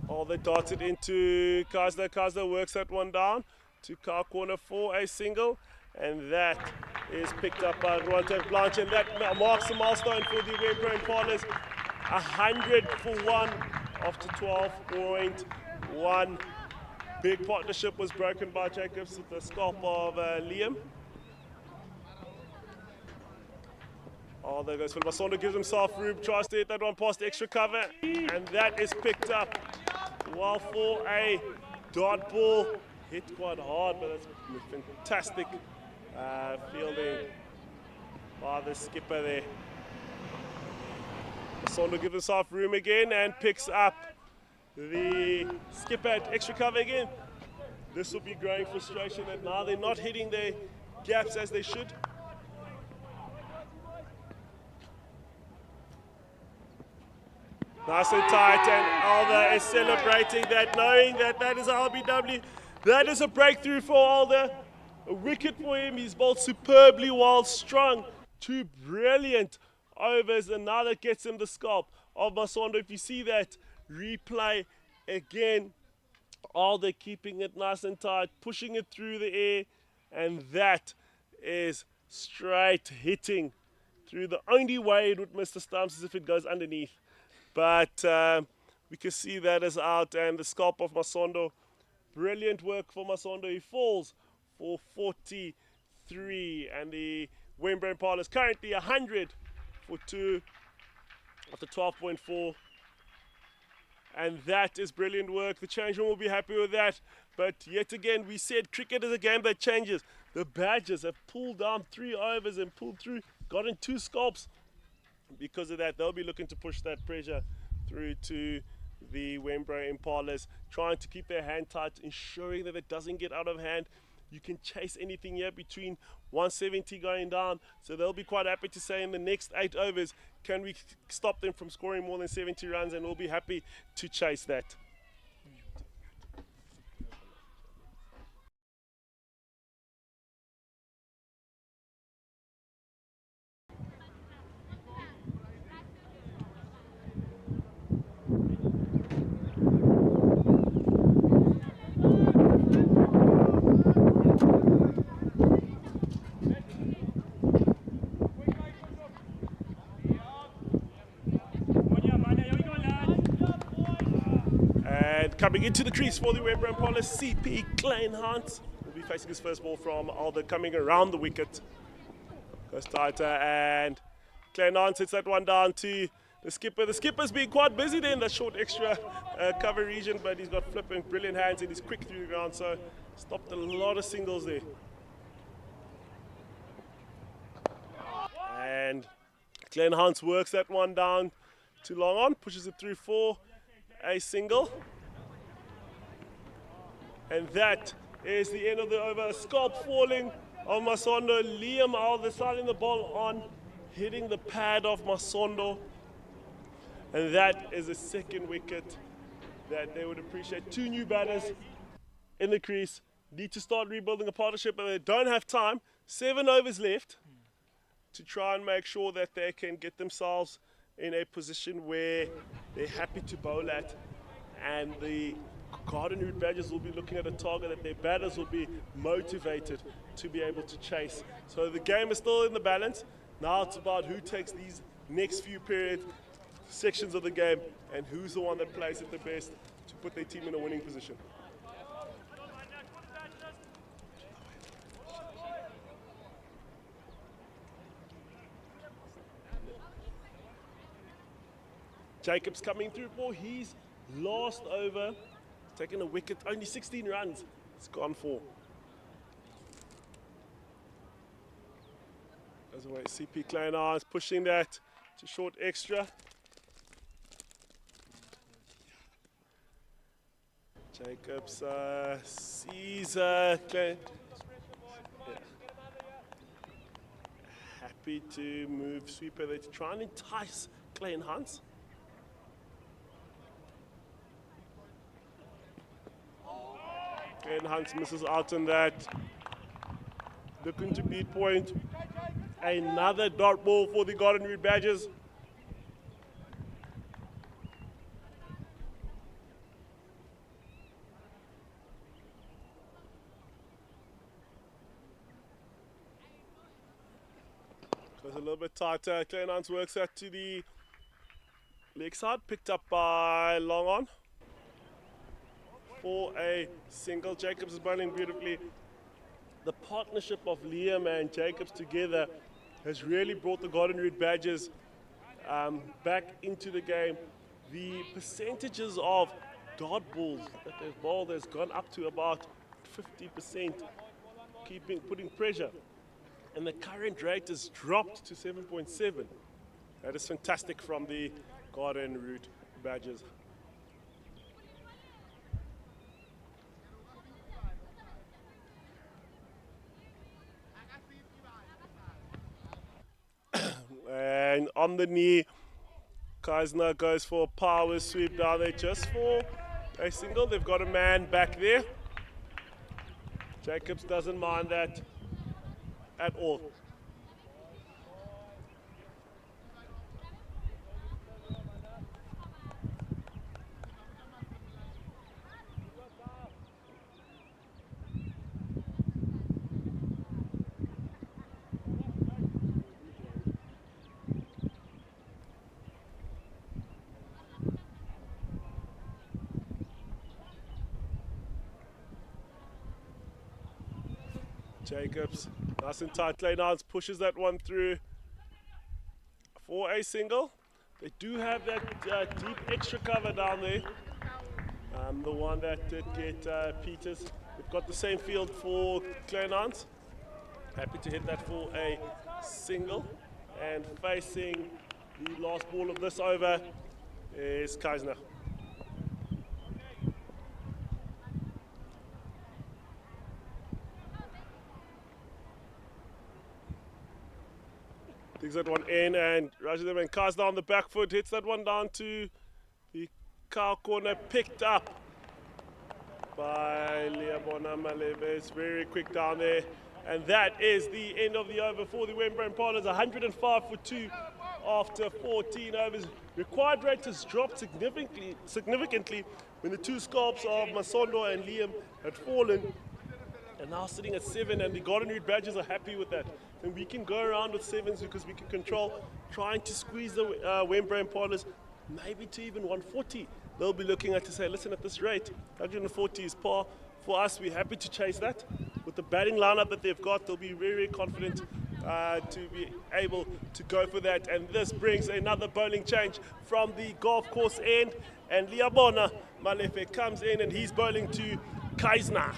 Alder darted into Kazda. Kazda works that one down to car corner for a single, and that is picked up by Rwante Blanche, and that marks a milestone for the Wenbro Impalas. 100 for 1 after 12.1. Big partnership was broken by Jacobs with the scalp of Liam. Oh, there goes Phil Masondo, gives himself room, tries to hit that one past extra cover, and that is picked up. Well, for a dot ball, hit quite hard, but that's fantastic fielding by the skipper there. Masondo gives himself room again and picks up the skipper at extra cover again. This will be growing frustration that now they're not hitting their gaps as they should. Nice and tight, and Alder is celebrating that, knowing that that is RBW. That is a breakthrough for Alder. A wicket for him. He's bowled superbly while strung. 2 brilliant overs, and now that gets him the scalp of Masondo. If you see that replay again, Alder keeping it nice and tight, pushing it through the air, and that is straight hitting through. The only way it would miss the stumps is if it goes underneath. But we can see that is out, and the scalp of Masondo. Brilliant work for Masondo. He falls for 43, and the Wenbro Impalas currently 100 for 2 after 12.4. And that is brilliant work. The changeman will be happy with that. But yet again, we said cricket is a game that changes. The Badgers have pulled down 3 overs and pulled through, gotten 2 scalps. Because of that, they'll be looking to push that pressure through to the Wenbro Impalas, trying to keep their hand tight, ensuring that it doesn't get out of hand. You can chase anything here between 170 going down, so they'll be quite happy to say in the next 8 overs, can we stop them from scoring more than 70 runs, and we'll be happy to chase that. And coming into the crease for the Wenbro Impalas, CP Kleinhans will be facing his first ball from Alder, coming around the wicket. Goes tighter, and Kleinhans hits that one down to the skipper. The skipper's been quite busy there in that short extra cover region, but he's got flipping brilliant hands and he's quick through the ground, so stopped a lot of singles there. And Kleinhans works that one down to long on, pushes it through for a single. And that is the end of the over. Scalp falling on Masondo. Liam Alder starting the ball on, hitting the pad of Masondo. And that is a second wicket that they would appreciate. 2 new batters in the crease. Need to start rebuilding a partnership, but they don't have time. 7 overs left to try and make sure that they can get themselves in a position where they're happy to bowl at, and the Garden Route Badgers will be looking at a target that their batters will be motivated to be able to chase. So the game is still in the balance. Now it's about who takes these next few sections of the game, and who's the one that plays it the best to put their team in a winning position. Jacobs coming through for his last over, taking a wicket, only 16 runs, it's gone for. Goes away, CP Kleinhans pushing that to short extra. Jacobs sees happy to move sweeper there to try and entice Kleinhans. Kleinhans misses out on that. Looking to beat point. Another dot ball for the Garden Route Badgers. Goes a little bit tighter. Kleinhans works out to the leg side, picked up by long on for a single. Jacobs is bowling beautifully. The partnership of Liam and Jacobs together has really brought the Golden Root Badgers back into the game. The percentages of dot balls that they've bowled has gone up to about 50%, putting pressure. And the current rate has dropped to 7.7. That is fantastic from the Golden Root Badgers. And on the knee, Kaisner goes for a power sweep down there just for a single. They've got a man back there. Jacobs doesn't mind that at all. Jacobs, nice and tight lane out, pushes that one through for a single. They do have that deep extra cover down there. The one that did get Peters. We've got the same field for Kleinans. Happy to hit that for a single. And facing the last ball of this over is Kaisner. Digs that one in, and Rajadev and Kaisner on the back foot hits that one down to the cow corner, picked up by Liabona Malebe. It's very quick down there, and that is the end of the over for the Wenbro Impalas. 105 for 2 after 14 overs. Required rate has dropped significantly when the two scalps of Masondo and Liam had fallen, and now sitting at 7, and the Golden Root Badgers are happy with that. And we can go around with 7s because we can control, trying to squeeze the Wenbro Impalas maybe to even 140. They'll be looking at to say, listen, at this rate, 140 is par. For us, we're happy to chase that. With the batting lineup that they've got, they'll be very, very confident to be able to go for that. And this brings another bowling change from the golf course end. And Liabona Malefe comes in and he's bowling to Kaisner.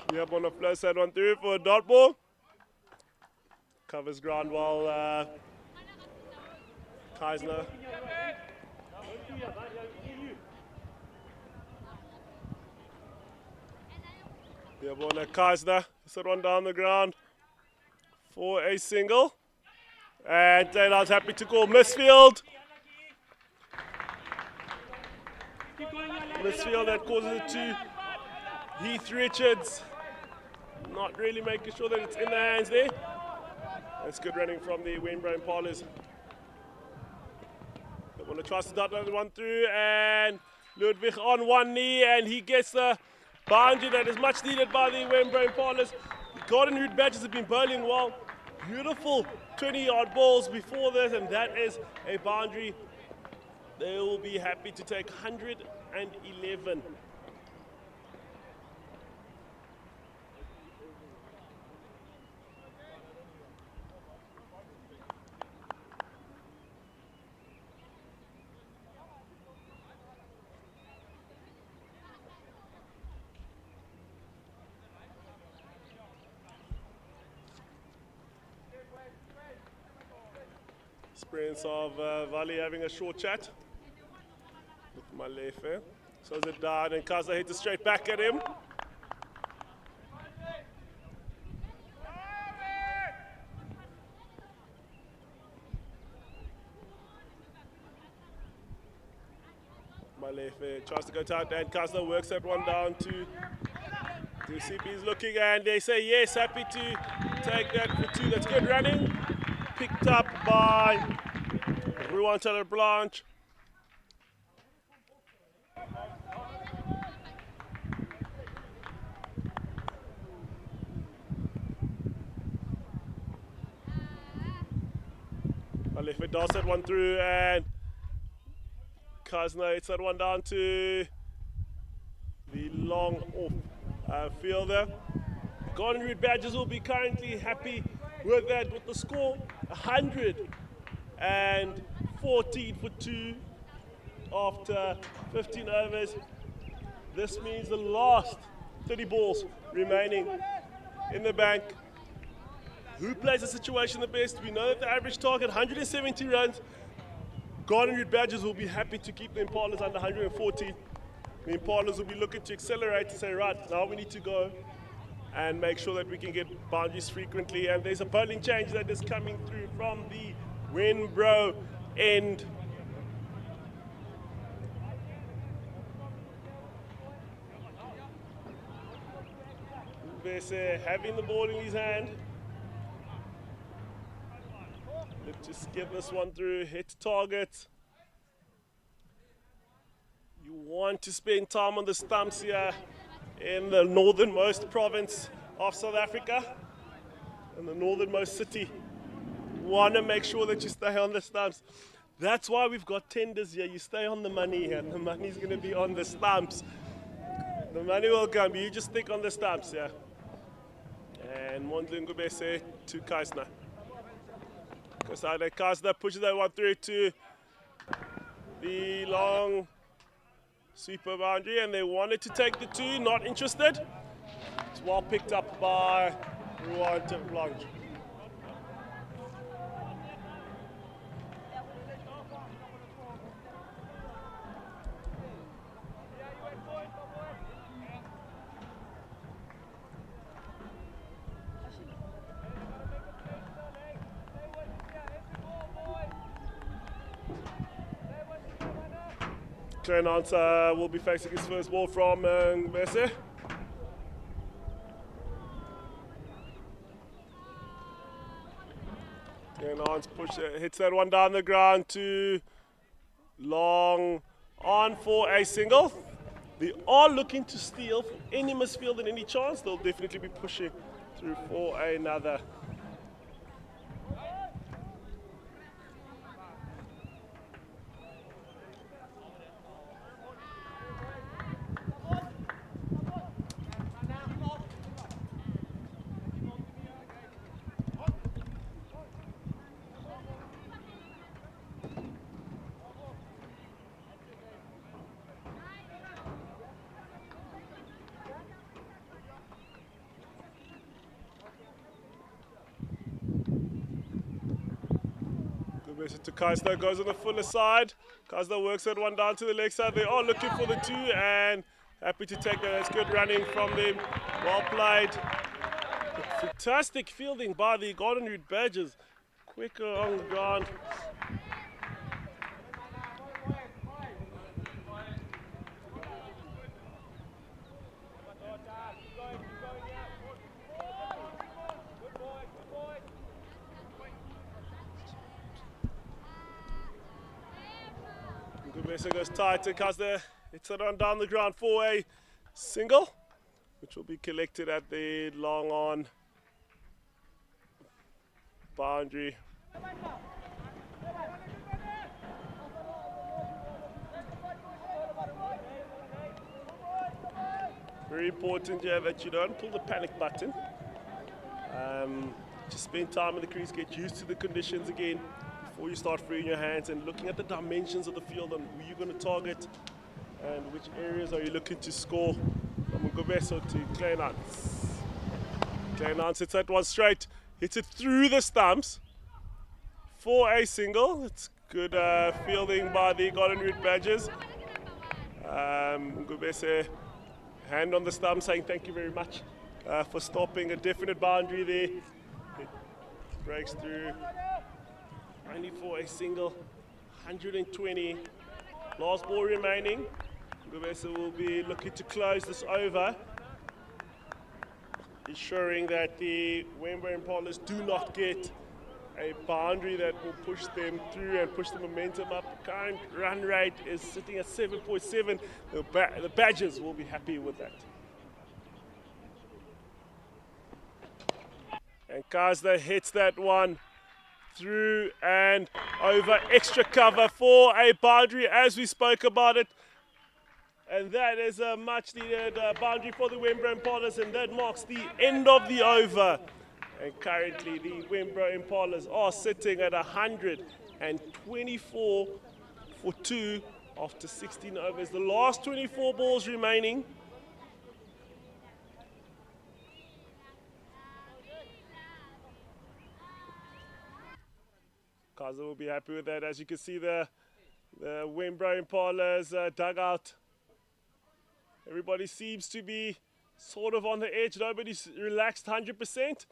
Liabona flows that one through for a dot ball. Covers ground while Kaisner. Liabona Kaisner, that one down the ground for a single. And Taylor's happy to call misfield. Misfield that causes it to Heath Richards. Not really making sure that it's in the hands there. That's good running from the Wenbro Impalas. They want to try to dart that one through, and Ludwig on one knee, and he gets the boundary that is much needed by the Wenbro Impalas. The Golden Root Badgers have been bowling well. Beautiful 20-yard balls before this, and that is a boundary. They will be happy to take 111. Experience of Vali having a short chat with Malefe. So it down, and Kaza hits it straight back at him. Malefe tries to go tight, and Kaza works that one down to CP's looking, and they say yes, happy to take that for 2. That's good running. Picked up by Ruan Teller Blanche. Malefe does that one through, and Kazna hits that one down to the long off fielder. Golden Root Badgers will be currently happy with that, with the score 114 for 2 after 15 overs. This means the last 30 balls remaining in the bank. Who plays the situation the best? We know that the average target 170 runs. Golden Root Badgers will be happy to keep the Impalas under 140. The Impalas will be looking to accelerate to say, right, now we need to go and make sure that we can get boundaries frequently. And there's a bowling change that is coming through from the Wenbro end. Ubese having the ball in his hand. Let's just get this one through, hit target. You want to spend time on the stumps here in the northernmost province of South Africa, in the northernmost city. You want to make sure that you stay on the stumps. That's why we've got tenders here. You stay on the money, and the money's going to be on the stumps. The money will come, but you just stick on the stumps, yeah. And Mondlin Ngubese to Kaisna. Kaisna pushes that one through to the long sweeper boundary, and they wanted to take the 2, not interested. It's well picked up by Ruanta Blanche. Kleinhans will be facing his first ball from Ngubese. Kleinhans hits that one down the ground to long on for a single. They are looking to steal from any misfield and any chance. They'll definitely be pushing through for another. To Kaisna, goes on the fuller side. Kaisna works that one down to the leg side. They are looking for the 2 and happy to take that. That's good running from them. Well played. Fantastic fielding by the Golden Root Badgers. Quicker on the ground. Ngubese goes tight to Kazda. It's it on down the ground for a single, which will be collected at the long on boundary. Very important here that you don't pull the panic button. Just spend time in the crease, get used to the conditions again before you start freeing your hands and looking at the dimensions of the field and who you're going to target and which areas are you looking to score. From Ngobeso to Kleinhans. Kleinhans hits that one straight, hits it through the stumps for a single. It's good fielding by the Golden Root Badgers. Ngubese, hand on the stump saying thank you very much for stopping a definite boundary there. It breaks through. Only for a single, 120. Last ball remaining. Ngubese will be looking to close this over, ensuring that the Wenbro Impalas do not get a boundary that will push them through and push the momentum up. Current run rate is sitting at 7.7. The Badgers will be happy with that. And Kazda hits that one through and over, extra cover for a boundary as we spoke about it. And that is a much needed boundary for the Wenbro Impalas, and that marks the end of the over. And currently the Wenbro Impalas are sitting at 124 for 2 after 16 overs. The last 24 balls remaining. Kaza will be happy with that. As you can see, the Wenbro Impalas dugout. Everybody seems to be sort of on the edge. Nobody's relaxed 100%.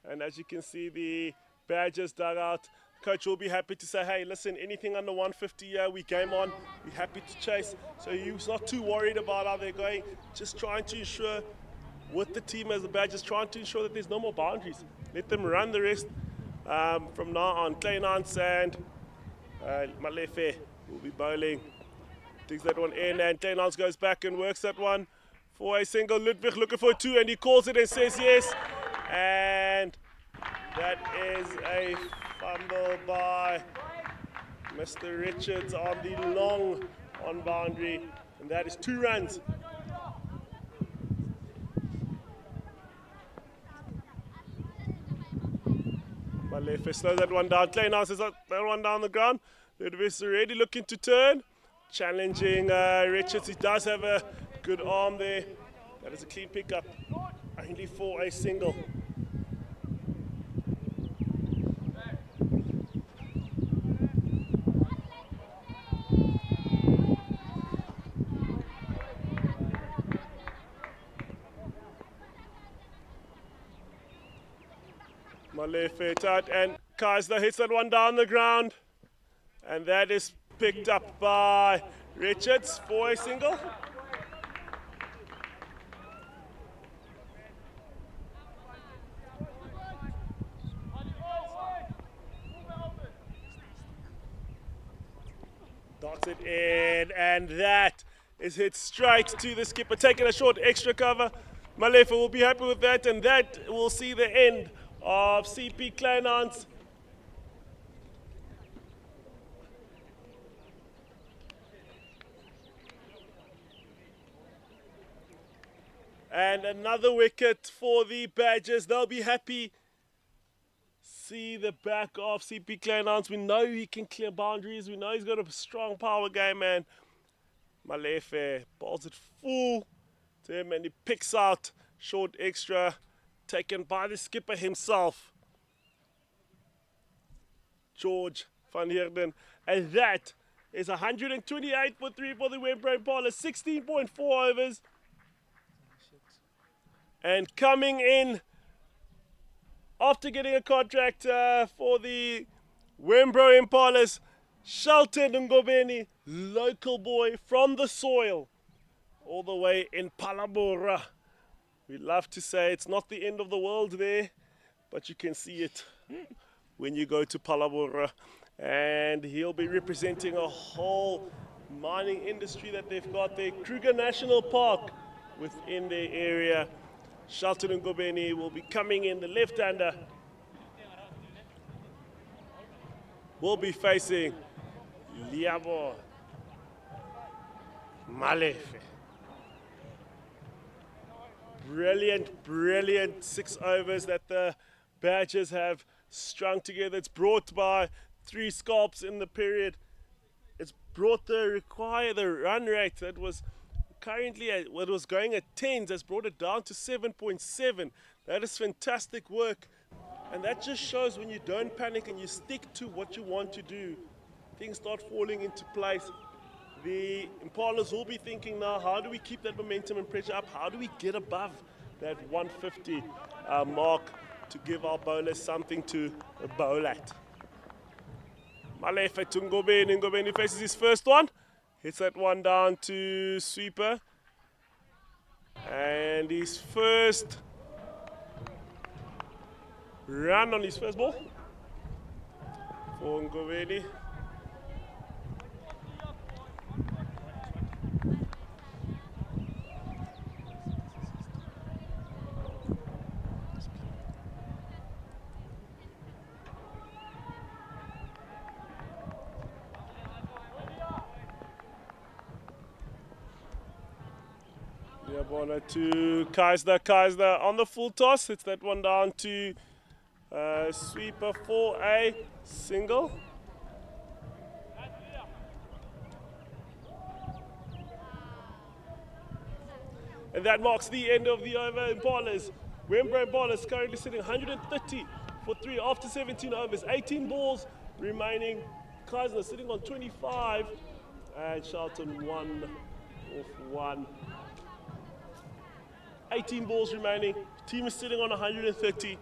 And as you can see, the Badgers dugout, coach will be happy to say, hey, listen, anything under 150, we game on. We're happy to chase. So he's not too worried about how they're going. Just trying to ensure with the team as the Badgers, trying to ensure that there's no more boundaries. Let them run the rest from now on. Kleinans and Malefe will be bowling. Digs that one in, and Kleinans goes back and works that one for a single. Ludwig looking for a 2, and he calls it and says yes. And that is a fumble by Mr. Richards on the long on boundary, and that is 2 runs. Malefe slows that one down. Kleinans is that one down the ground. Ludwig is already looking to turn. Challenging Richards. He does have a good arm there. That is a clean pickup, only for a single. Malefe tight, and Kaiser hits that one down the ground, and that is picked up by Richards for a single. Darts it in, and that is hit straight to the skipper, taking a short extra cover. Malefe will be happy with that, and that will see the end of CP Kleinans. And another wicket for the Badgers. They'll be happy. See the back of CP Kleinans. We know he can clear boundaries. We know he's got a strong power game, and Malefe balls it full to him, and he picks out short extra, taken by the skipper himself, George van Heerden. And that is 128 for 3 for the Wenbro Impalas, 16.4 overs. And coming in after getting a contract for the Wenbro Impalas, Shelton Ngobeni, local boy from the soil, all the way in Palabora. We love to say it's not the end of the world there, but you can see it when you go to Palabora. And he'll be representing a whole mining industry that they've got there. Kruger National Park within their area. Shelton Ngobeni will be coming in, the left-hander. Will be facing Liabo Malefe. Brilliant 6 overs that the Badgers have strung together. It's brought by 3 scalps in the period. It's brought the run rate that was currently what was going at 10s, has brought it down to 7.7. That is fantastic work, and that just shows when you don't panic and you stick to what you want to do, things start falling into place. The Impalas will be thinking now, how do we keep that momentum and pressure up? How do we get above that 150 mark to give our bowlers something to bowl at? Malefe to Ngobeni. Ngobeni faces his first one. Hits that one down to sweeper. And his first run on his first ball for Ngobeni. Corner to Kaiser on the full toss. Hits that one down to sweeper for a single. And that marks the end of the over. Impalas. Wenbro Impalas currently sitting 130 for 3 after 17 overs. 18 balls remaining. Kaiser sitting on 25. And Charlton 1 off 1. 18 balls remaining. Team is sitting on 130.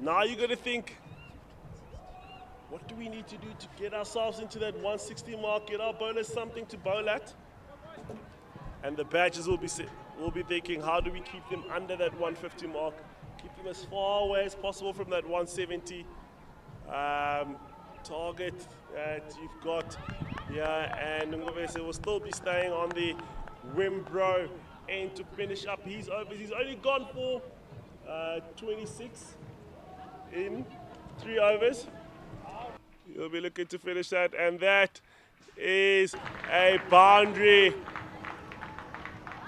Now you're going to think, what do we need to do to get ourselves into that 160 mark, get our bowlers something to bowl at? And the badges will be thinking, how do we keep them under that 150 mark? Keep them as far away as possible from that 170 target that you've got here. And Ngobese will still be staying on the Wenbro end to finish up his overs. He's only gone for 26 in 3 overs. He'll be looking to finish that, and that is a boundary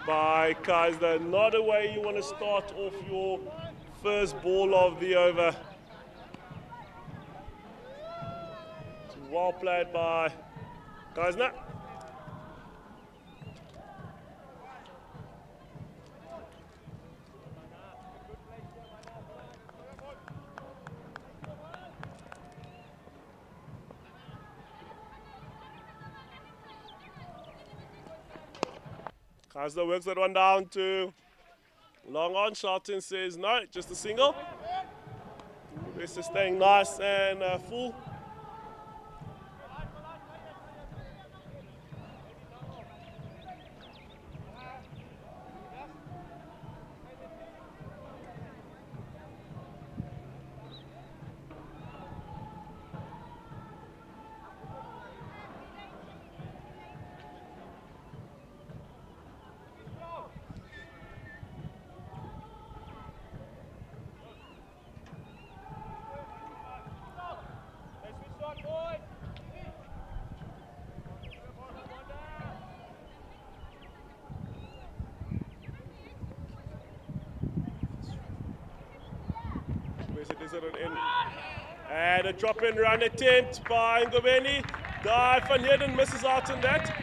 by Kaiser. Not a way you want to start off your first ball of the over. Well played by Kaiser. Kaiser works that one down to long on. Charlton says no, just a single. This is staying nice and full. And a drop in run attempt by Ngobeni. Guy van Heerden misses out on that.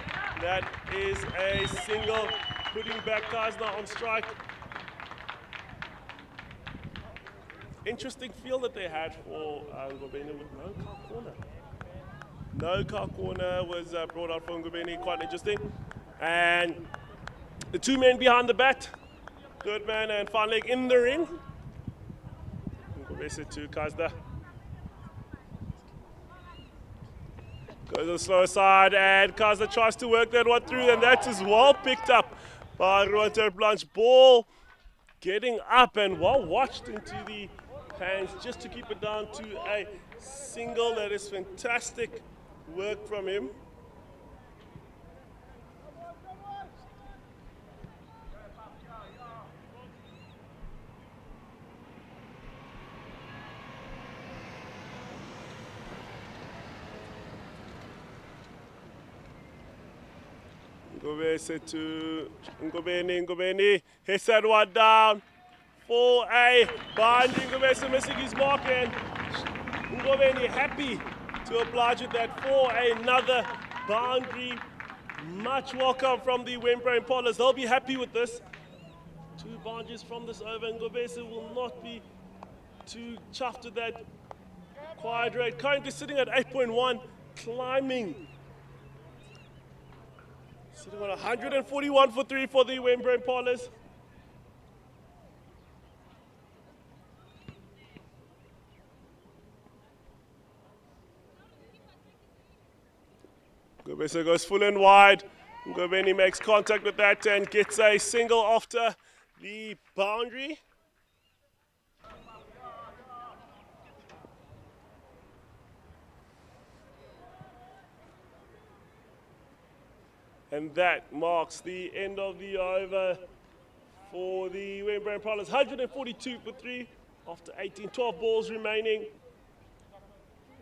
That is a single, putting back Kaiser on strike. Interesting field that they had for Ngobeni with no car corner. No car corner was brought out for Ngobeni, quite interesting. And the 2 men behind the bat, Goodman and Van Leg in the ring. Ngobeni to Kaiser. Goes on the slower side, and Kaiser tries to work that one through, and that is well picked up by Ruan Terplanche. Ball getting up and well watched into the hands just to keep it down to a single. That is fantastic work from him. Ngobese to Ngobeni hits that one down for a boundary. Ngobese missing his mark, and Ngobeni happy to oblige with that for another boundary. Much welcome from the Wenbro Impalas. They'll be happy with this. 2 boundaries from this over, and Ngobese will not be too chuffed with that quiet rate. Currently sitting at 8.1, climbing. Sitting on 141 for 3 for the Wenbro Impalas. Ngobese goes full and wide. Ngobeni makes contact with that and gets a single after the boundary. And that marks the end of the over for the Wenbro Impalas. 142 for 3 after 12 balls remaining.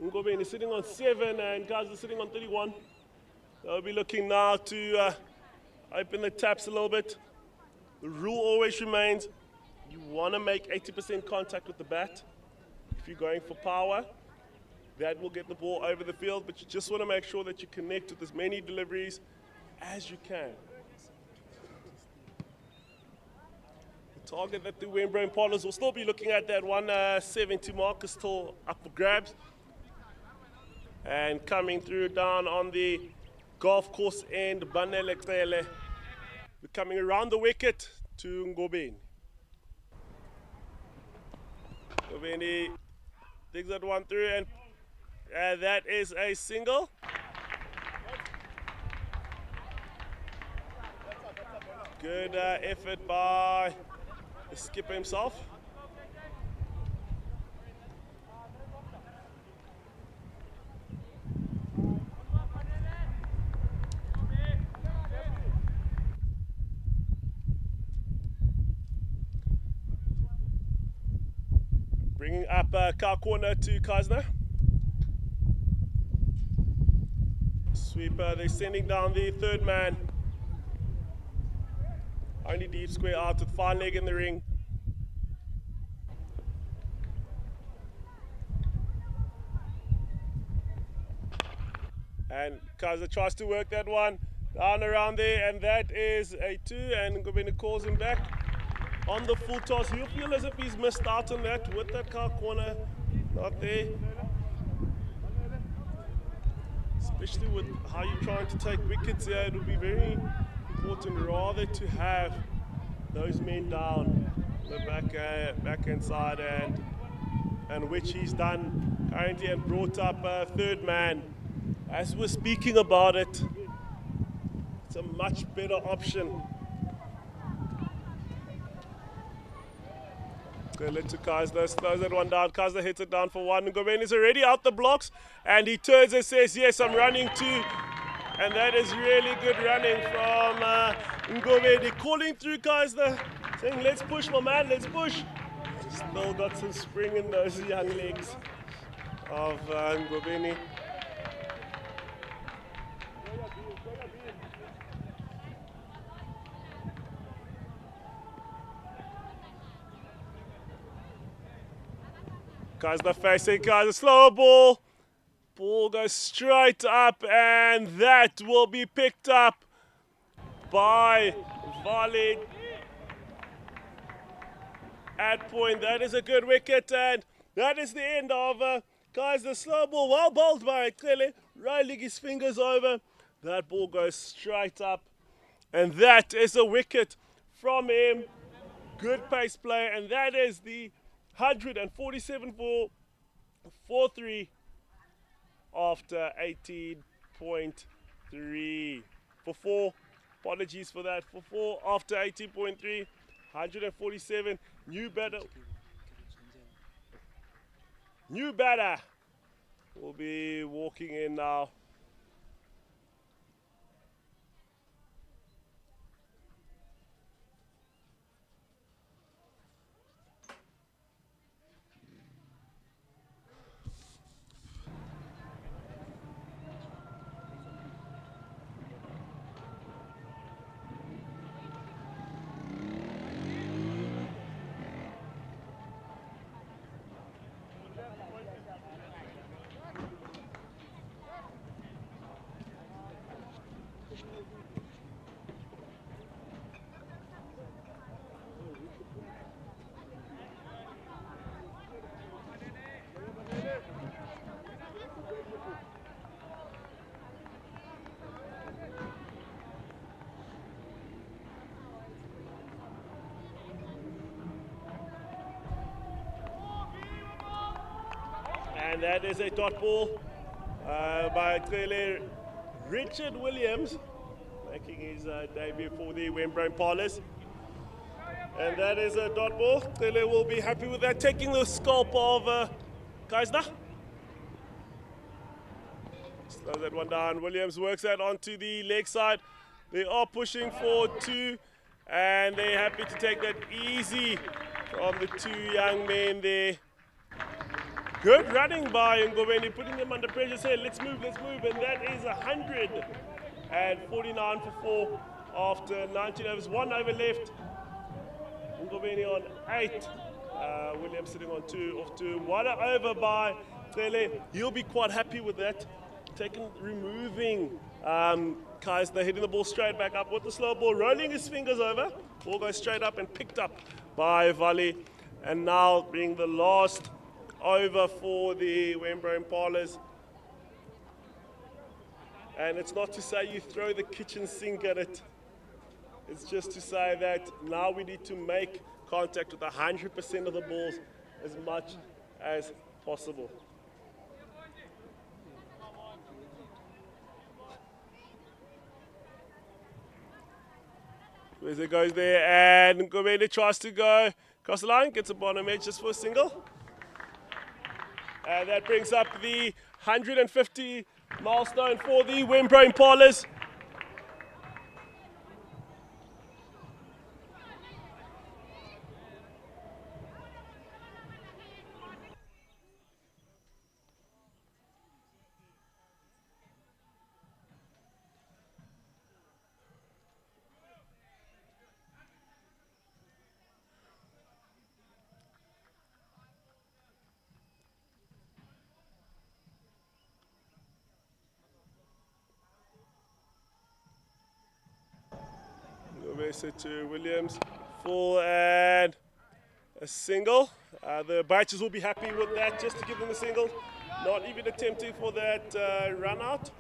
Ngobeni is sitting on 7 and guys are sitting on 31. They'll be looking now to open the taps a little bit. The rule always remains, you want to make 80% contact with the bat. If you're going for power, that will get the ball over the field, but you just want to make sure that you connect with as many deliveries as you can. The target that the Wenbro Impalas will still be looking at, that 170 mark, is still up for grabs. And coming through down on the golf course end, Banele Kele. We're coming around the wicket to Ngobeni. Ngobeni digs that one through, and that is a single. Good effort by the skipper himself. Bringing up car corner to Kazna. Sweeper, they're sending down the third man. Only deep square out with fine leg in the ring. And Kazna tries to work that one down around there, and that is a 2, and Ngobeni calls him back. On the full toss, he'll feel as if he's missed out on that with that car corner not there. Especially with how you're trying to take wickets here, it would be very important rather to have those men down the backhand side, and which he's done currently, and brought up a third man. As we're speaking about it, it's a much better option. Let to Kazna, slows that one down. Kazna hits it down for one. Ngobeni is already out the blocks, and he turns and says, yes, I'm running too. And that is really good running from Ngobeni. Calling through Kazna, saying, let's push, my man, let's push. Still got some spring in those young legs of Ngobeni. Kazna facing Kazna, slower ball. Ball goes straight up, and that will be picked up by Valid at point. That is a good wicket, and that is the end of Kazna. Slow ball, well bowled by Kele, rolling his fingers over. That ball goes straight up, and that is a wicket from him. Good pace play, and that is the 147 for 4-3 after 18.3. For 4, apologies for that. For 4 after 18.3, 147. New batter will be walking in now. And that is a dot ball by Richard Williams, making his debut for the Wenbro Impalas. And that is a dot ball. Cele will be happy with that, taking the scalp of Kazna. Slows that one down. Williams works that onto the leg side. They are pushing for 2, and they're happy to take that easy from the 2 young men there. Good running by Ngobeni, putting them under pressure, saying, let's move, and that is 149 for 4 after 19 overs, 1 over left. Ngobeni on 8. Williams sitting on 2 off to 1 over by Tele. He'll be quite happy with that. Removing Kaisner, hitting the ball straight back up with the slow ball, rolling his fingers over. Ball goes straight up and picked up by Vali. And now being the last over for the Wenbro Impalas. And it's not to say you throw the kitchen sink at it. It's just to say that now we need to make contact with 100% of the balls as much as possible. It goes there, and Ngobeni tries to go across the line, gets a bottom edge just for a single. And that brings up the 150 milestone for the Wenbro Impalas. To Williams, full and a single. The Biters will be happy with that, just to give them a single, not even attempting for that run out.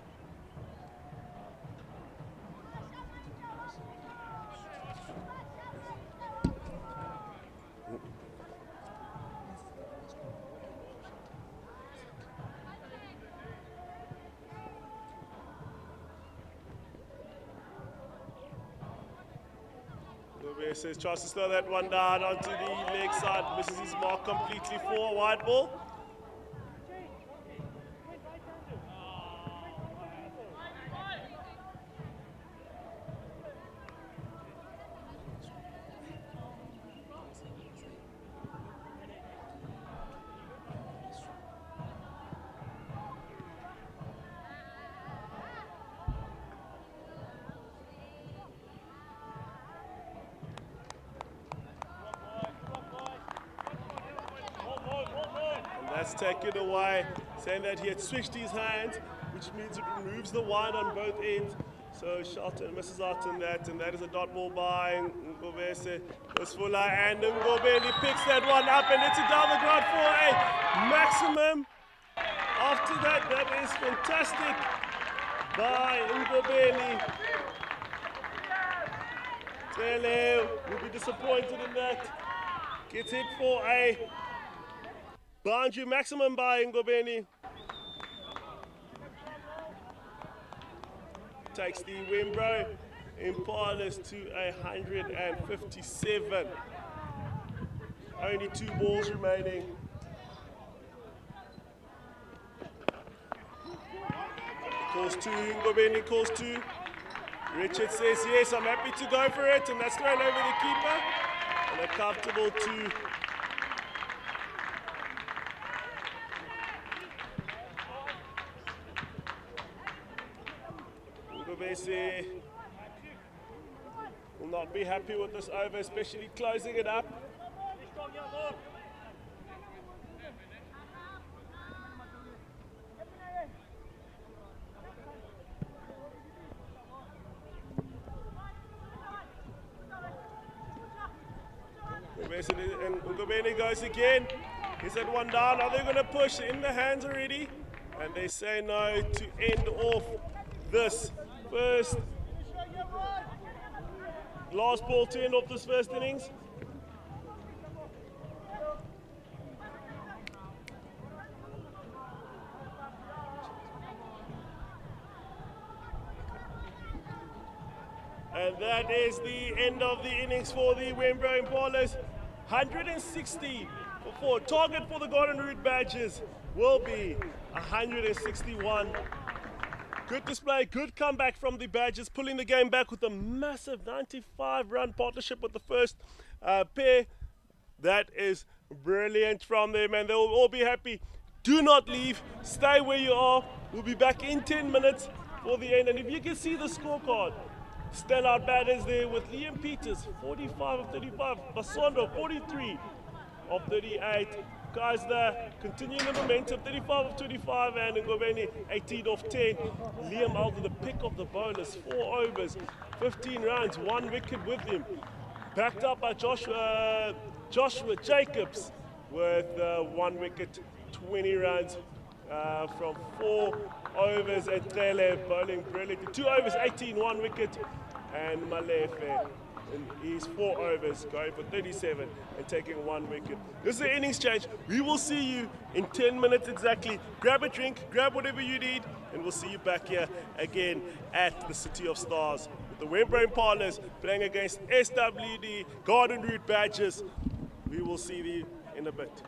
Says tries to slow that one down onto the leg side, misses his mark completely for a wide ball. That's taken away, saying that he had switched his hands, which means it removes the wide on both ends. So Shelton misses out on that, and that is a dot ball by Ngobese. Goes fuller, and Ngobeni picks that one up and hits it down the ground for a maximum. After that, that is fantastic by Ngobeni. Tele will be disappointed in that. Gets hit for a boundary maximum by Ngobeni. Takes the Wenbro Impalas to 157. Only 2 balls remaining. Calls 2, Ngobeni calls 2. Richard says, yes, I'm happy to go for it, and that's thrown over the keeper. And a comfortable 2. Ngobese will not be happy with this over, especially closing it up. And Ngobeni goes again. He's at one down. Are they going to push in the hands already? And they say no to end off this first, last ball to end off this first innings. And that is the end of the innings for the Wenbro Impalas. 160 for 4. Target for the Golden Root badges will be 161. Good display, good comeback from the Badgers, pulling the game back with a massive 95-run partnership with the first pair. That is brilliant from them, and they'll all be happy. Do not leave, stay where you are. We'll be back in 10 minutes for the end. And if you can see the scorecard, standout batters there with Liam Peters, 45 of 35, Masondo, 43 of 38. Guys there continuing the momentum, 35 of 25, and Ngobeni, 18 of 10. Liam out with the pick of the bonus, 4 overs, 15 runs, 1 wicket with him. Backed up by Joshua Jacobs with 1 wicket, 20 runs from 4 overs, and Tele bowling brilliantly. 2 overs, 18, 1 wicket, and Malefe in his 4 overs going for 37 and taking 1 wicket. This is the innings change. We will see you in 10 minutes exactly. Grab a drink, grab whatever you need, and we'll see you back here again at the City of Stars with the Wenbro Impalas playing against SWD Garden Route Badgers. We will see you in a bit.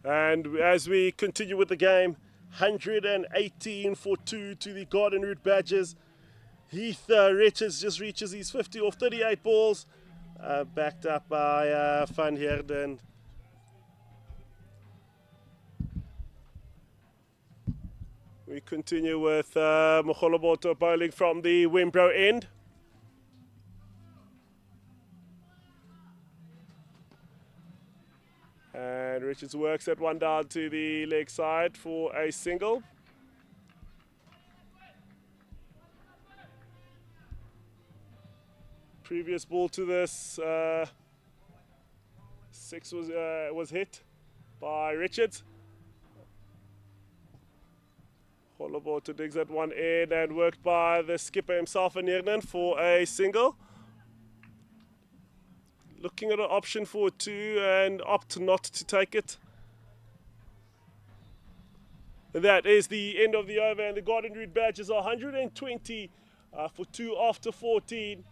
And as we continue with the game, 118 for 2 to the Garden Route Badgers. Heath Richards just reaches his 50 off 38 balls, backed up by Van Heerden. We continue with Mogoloboto bowling from the Wenbro end. And Richards works that one down to the leg side for a single. Previous ball to this, 6 was hit by Richards. Mogoloboto digs that one in and worked by the skipper himself, Van Heerden, for a single. Looking at an option for 2 and opt not to take it. And that is the end of the over, and the Garden Route Badgers are 120 for 2 after 14.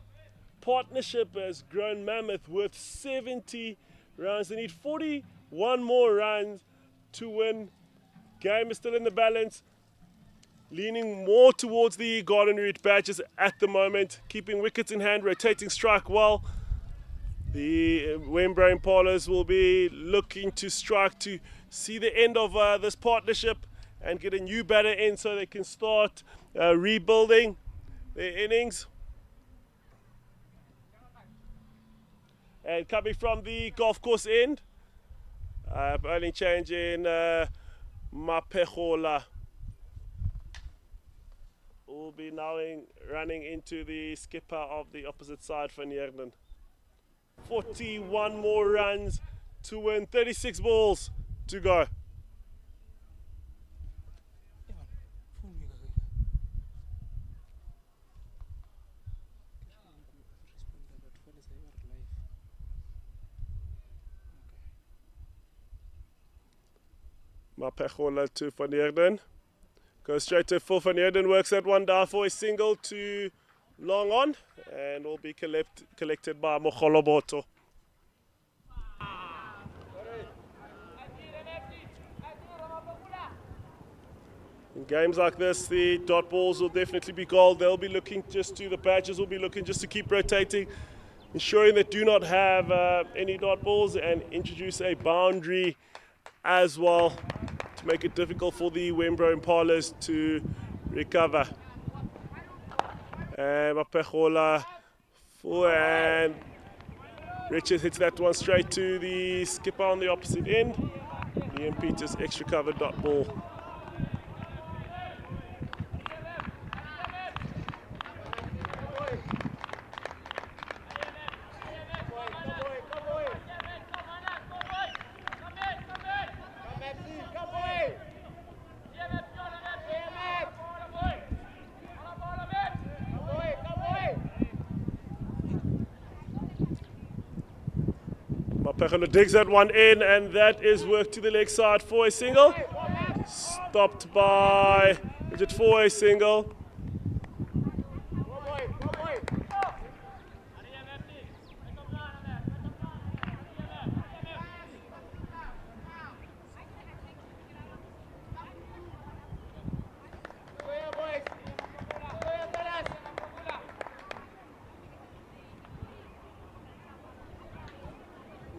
Partnership has grown mammoth with 70 runs. They need 41 more runs to win. Game is still in the balance. Leaning more towards the Garden Route Badgers at the moment. Keeping wickets in hand, rotating strike well. The Wenbro Impalas will be looking to strike to see the end of this partnership and get a new batter in so they can start rebuilding their innings. And coming from the golf course end, bowling change in Mapehola will be now running into the skipper of the opposite side, Van Heerden. 41 more runs to win, 36 balls to go. Mapehola to Van Heerden. Goes straight to full. Van Heerden works that one down for a single to long on, and will be collected by Mogoloboto. In games like this, the dot balls will definitely be gold. They'll be looking the Badgers will be looking just to keep rotating, ensuring they do not have any dot balls, and introduce a boundary as well to make it difficult for the Wenbro Impalas to recover. And Mapehola full, and Richards hits that one straight to the skipper on the opposite end. Ian Peters extra cover dot ball. Mapehola digs that one in, and that is worked to the leg side for a single. Stopped by, is it for a single?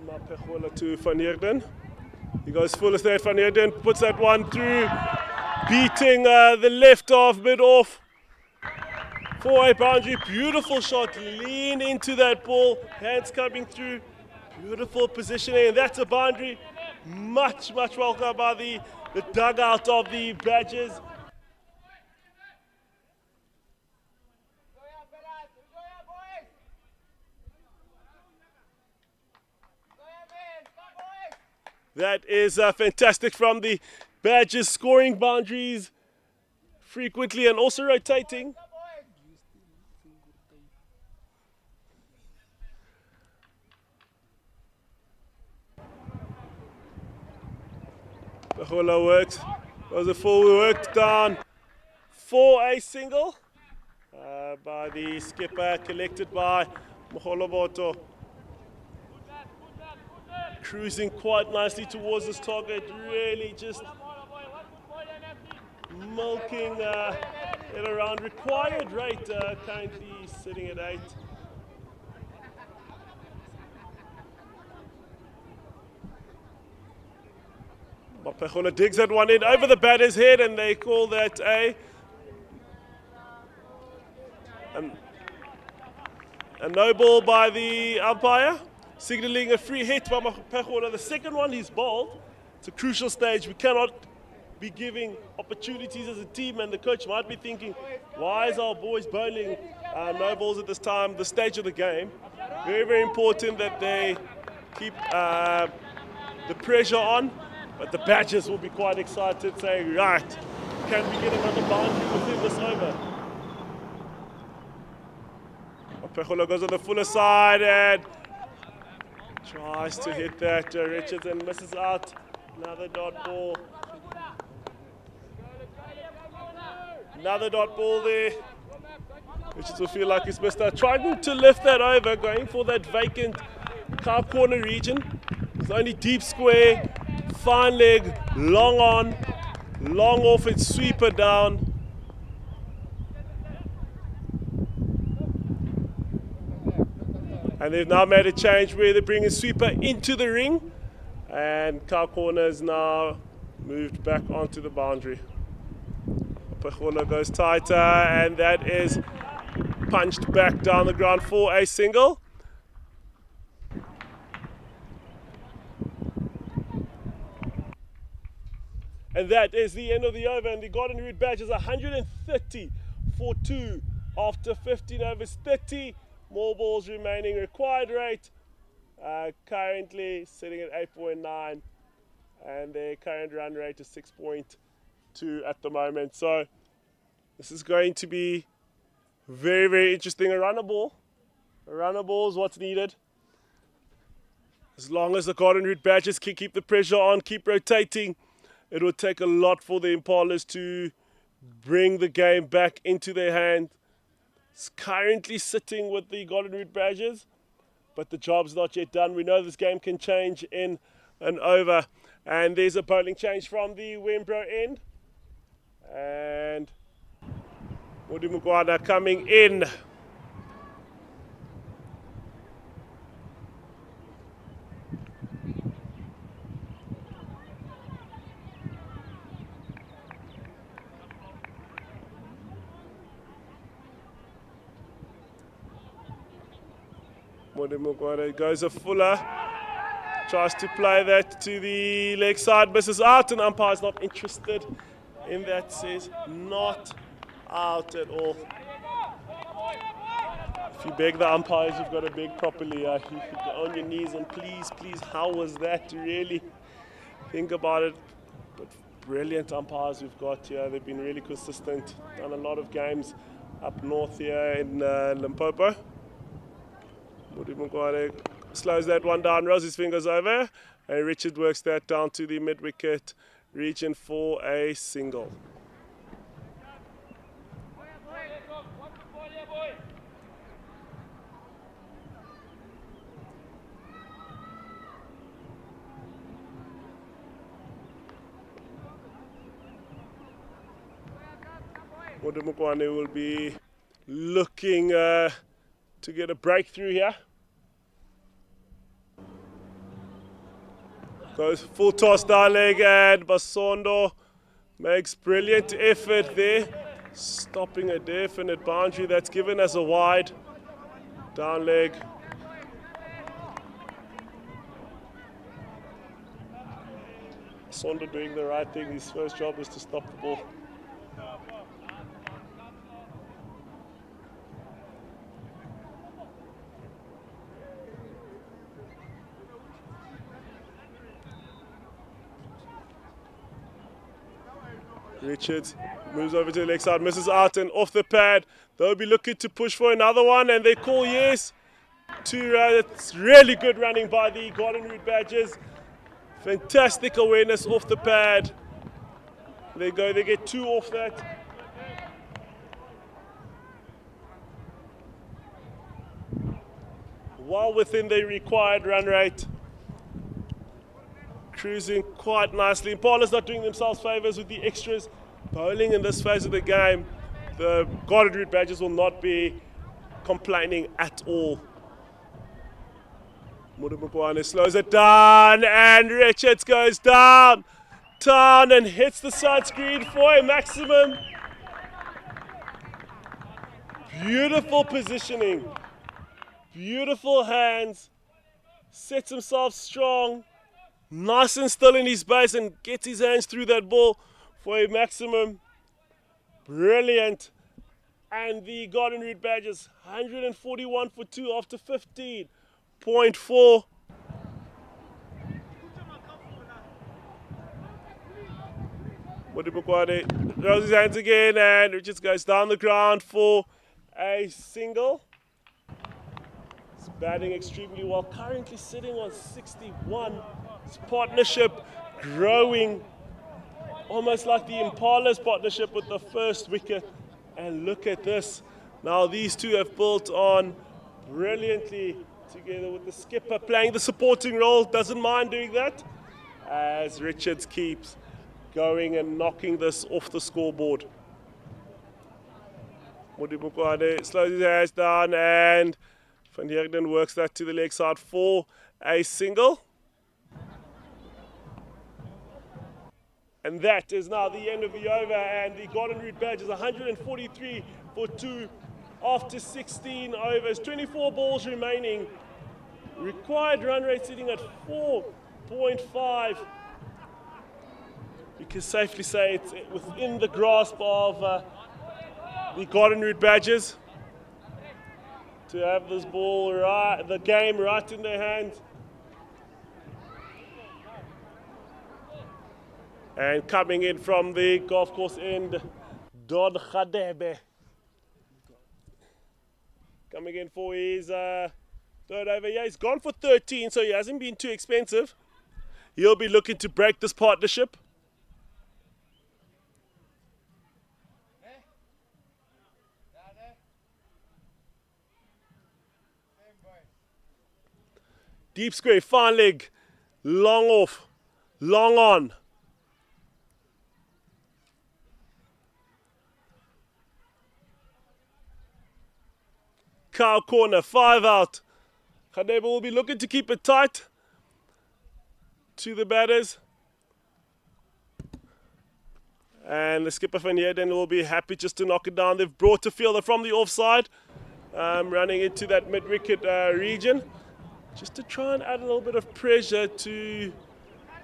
Mapehola to Van Heerden. He goes full as that. Van Heerden puts that one through, beating the left of mid-off for a boundary. Beautiful shot, lean into that ball, hands coming through, beautiful positioning, and that's a boundary. Much welcome by the dugout of the Badgers. That is fantastic from the Badgers, scoring boundaries frequently and also rotating. Mapehola works, was a full worked down for a single by the skipper, collected by Mogoloboto. cruising quite nicely towards this target, really just milking it around required rate, currently sitting at 8. Mapekgola digs that one in over the batter's head, and they call that a no ball by the umpire, signalling a free hit by Mapekgola. The second one he's bowled. It's a crucial stage. We cannot be giving opportunities as a team, and the coach might be thinking, why is our boys bowling no balls at this time, the stage of the game? Very, very important that they keep the pressure on, but the Badgers will be quite excited, saying, right, can we get another boundary within this over? Mapekgola goes on the fuller side and tries to hit that. Richards and misses out. Another dot ball. Another dot ball there. Richards will feel like he's missed out. Trying to lift that over, going for that vacant car corner region. It's only deep square, fine leg, long on, long off it, sweeper down. And they've now made a change where they're bringing sweeper into the ring, and car corner is now moved back onto the boundary. Mapekgola goes tighter, and that is punched back down the ground for a single. And that is the end of the over, and the Golden Root Badgers 130 for 2 after 15 overs, 30 more balls remaining. Required rate currently sitting at 8.9, and their current run rate is 6.2 at the moment. So this is going to be very, very interesting. A runner ball is what's needed. As long as the Golden Root Badgers can keep the pressure on, keep rotating, it will take a lot for the Impalas to bring the game back into their hand. It's currently sitting with the Golden Root Badgers, but the job's not yet done. We know this game can change in an over. And there's a bowling change from the Wenbro end. And Modimugwana coming in. Modimugwana goes a fuller. Tries to play that to the leg side, misses out, and umpire's not interested in that, says not out at all. If you beg the umpires, you've got to beg properly. You go on your knees and please, please, how was that? Really think about it. But brilliant umpires we've got here. They've been really consistent. Done a lot of games up north here in Limpopo. Modimugwane slows that one down, rolls his fingers over, and Richard works that down to the mid-wicket region for a single. Modimugwane will be looking to get a breakthrough here. Goes full toss down leg, and Basondo makes brilliant effort there, stopping a definite boundary that's given as a wide. Down leg. Basondo doing the right thing. His first job is to stop the ball. Richards moves over to the leg side, misses out and off the pad. They'll be looking to push for another one, and they call yes. It's really good running by the Golden Root Badgers. Fantastic awareness off the pad. They get 2 off that. Well within the required run rate. cruising quite nicely. Impalas not doing themselves favours with the extras bowling in this phase of the game. The Garden Route Badgers will not be complaining at all. Polokwane slows it down and Richards goes down and hits the side screen for a maximum. Beautiful positioning, beautiful hands, sets himself strong, nice and still in his base and gets his hands through that ball for a maximum. Brilliant. And the Garden Route Badgers 141 for 2 after 15.4. Polokwane throws his hands again and Richards goes down the ground for a single. He's batting extremely well, currently sitting on 61. His partnership growing, almost like the Impalas partnership with the first wicket. And look at this. Now these two have built on brilliantly together with the skipper playing the supporting role. Doesn't mind doing that as Richards keeps going and knocking this off the scoreboard. Polokwane slows his hands down and Van Heerden works that to the leg side for a single. And that is now the end of the over, and the Garden Route Badgers 143 for 2 after 16 overs. 24 balls remaining. Required run rate sitting at 4.5. You can safely say it's within the grasp of the Garden Route Badgers to have this ball right, the game right in their hands. And coming in from the golf course end, Don Khadebe. Coming in for his third over. Yeah, he's gone for 13, so he hasn't been too expensive. He'll be looking to break this partnership. Deep square, fine leg, long off, long on. Cow corner, 5 out. Khadebe will be looking to keep it tight to the batters. And the skipper Van Heerden will be happy just to knock it down. They've brought a fielder from the offside, running into that mid-wicket region, just to try and add a little bit of pressure to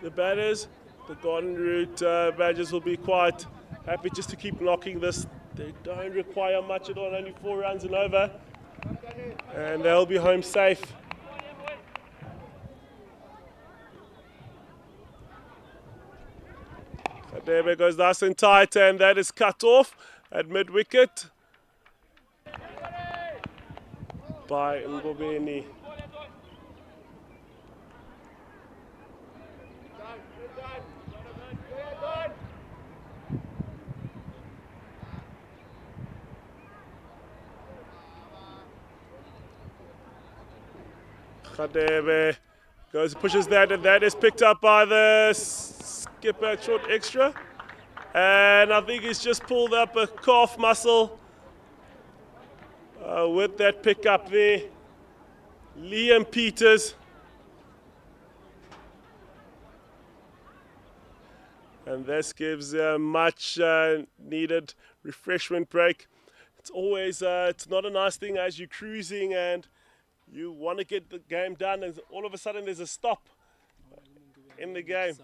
the batters. The Garden Route Badgers will be quite happy just to keep knocking this. They don't require much at all, only 4 runs and over. And they'll be home safe. Khadebe goes nice and tight, and that is cut off at mid-wicket by Ngobeni. Khadebe goes, pushes that, and that is picked up by the skipper, short extra. And I think he's just pulled up a calf muscle with that pickup there. Liam Peters. And this gives a much needed refreshment break. It's always, it's not a nice thing as you're cruising and you want to get the game done, and all of a sudden there's a stop in the game.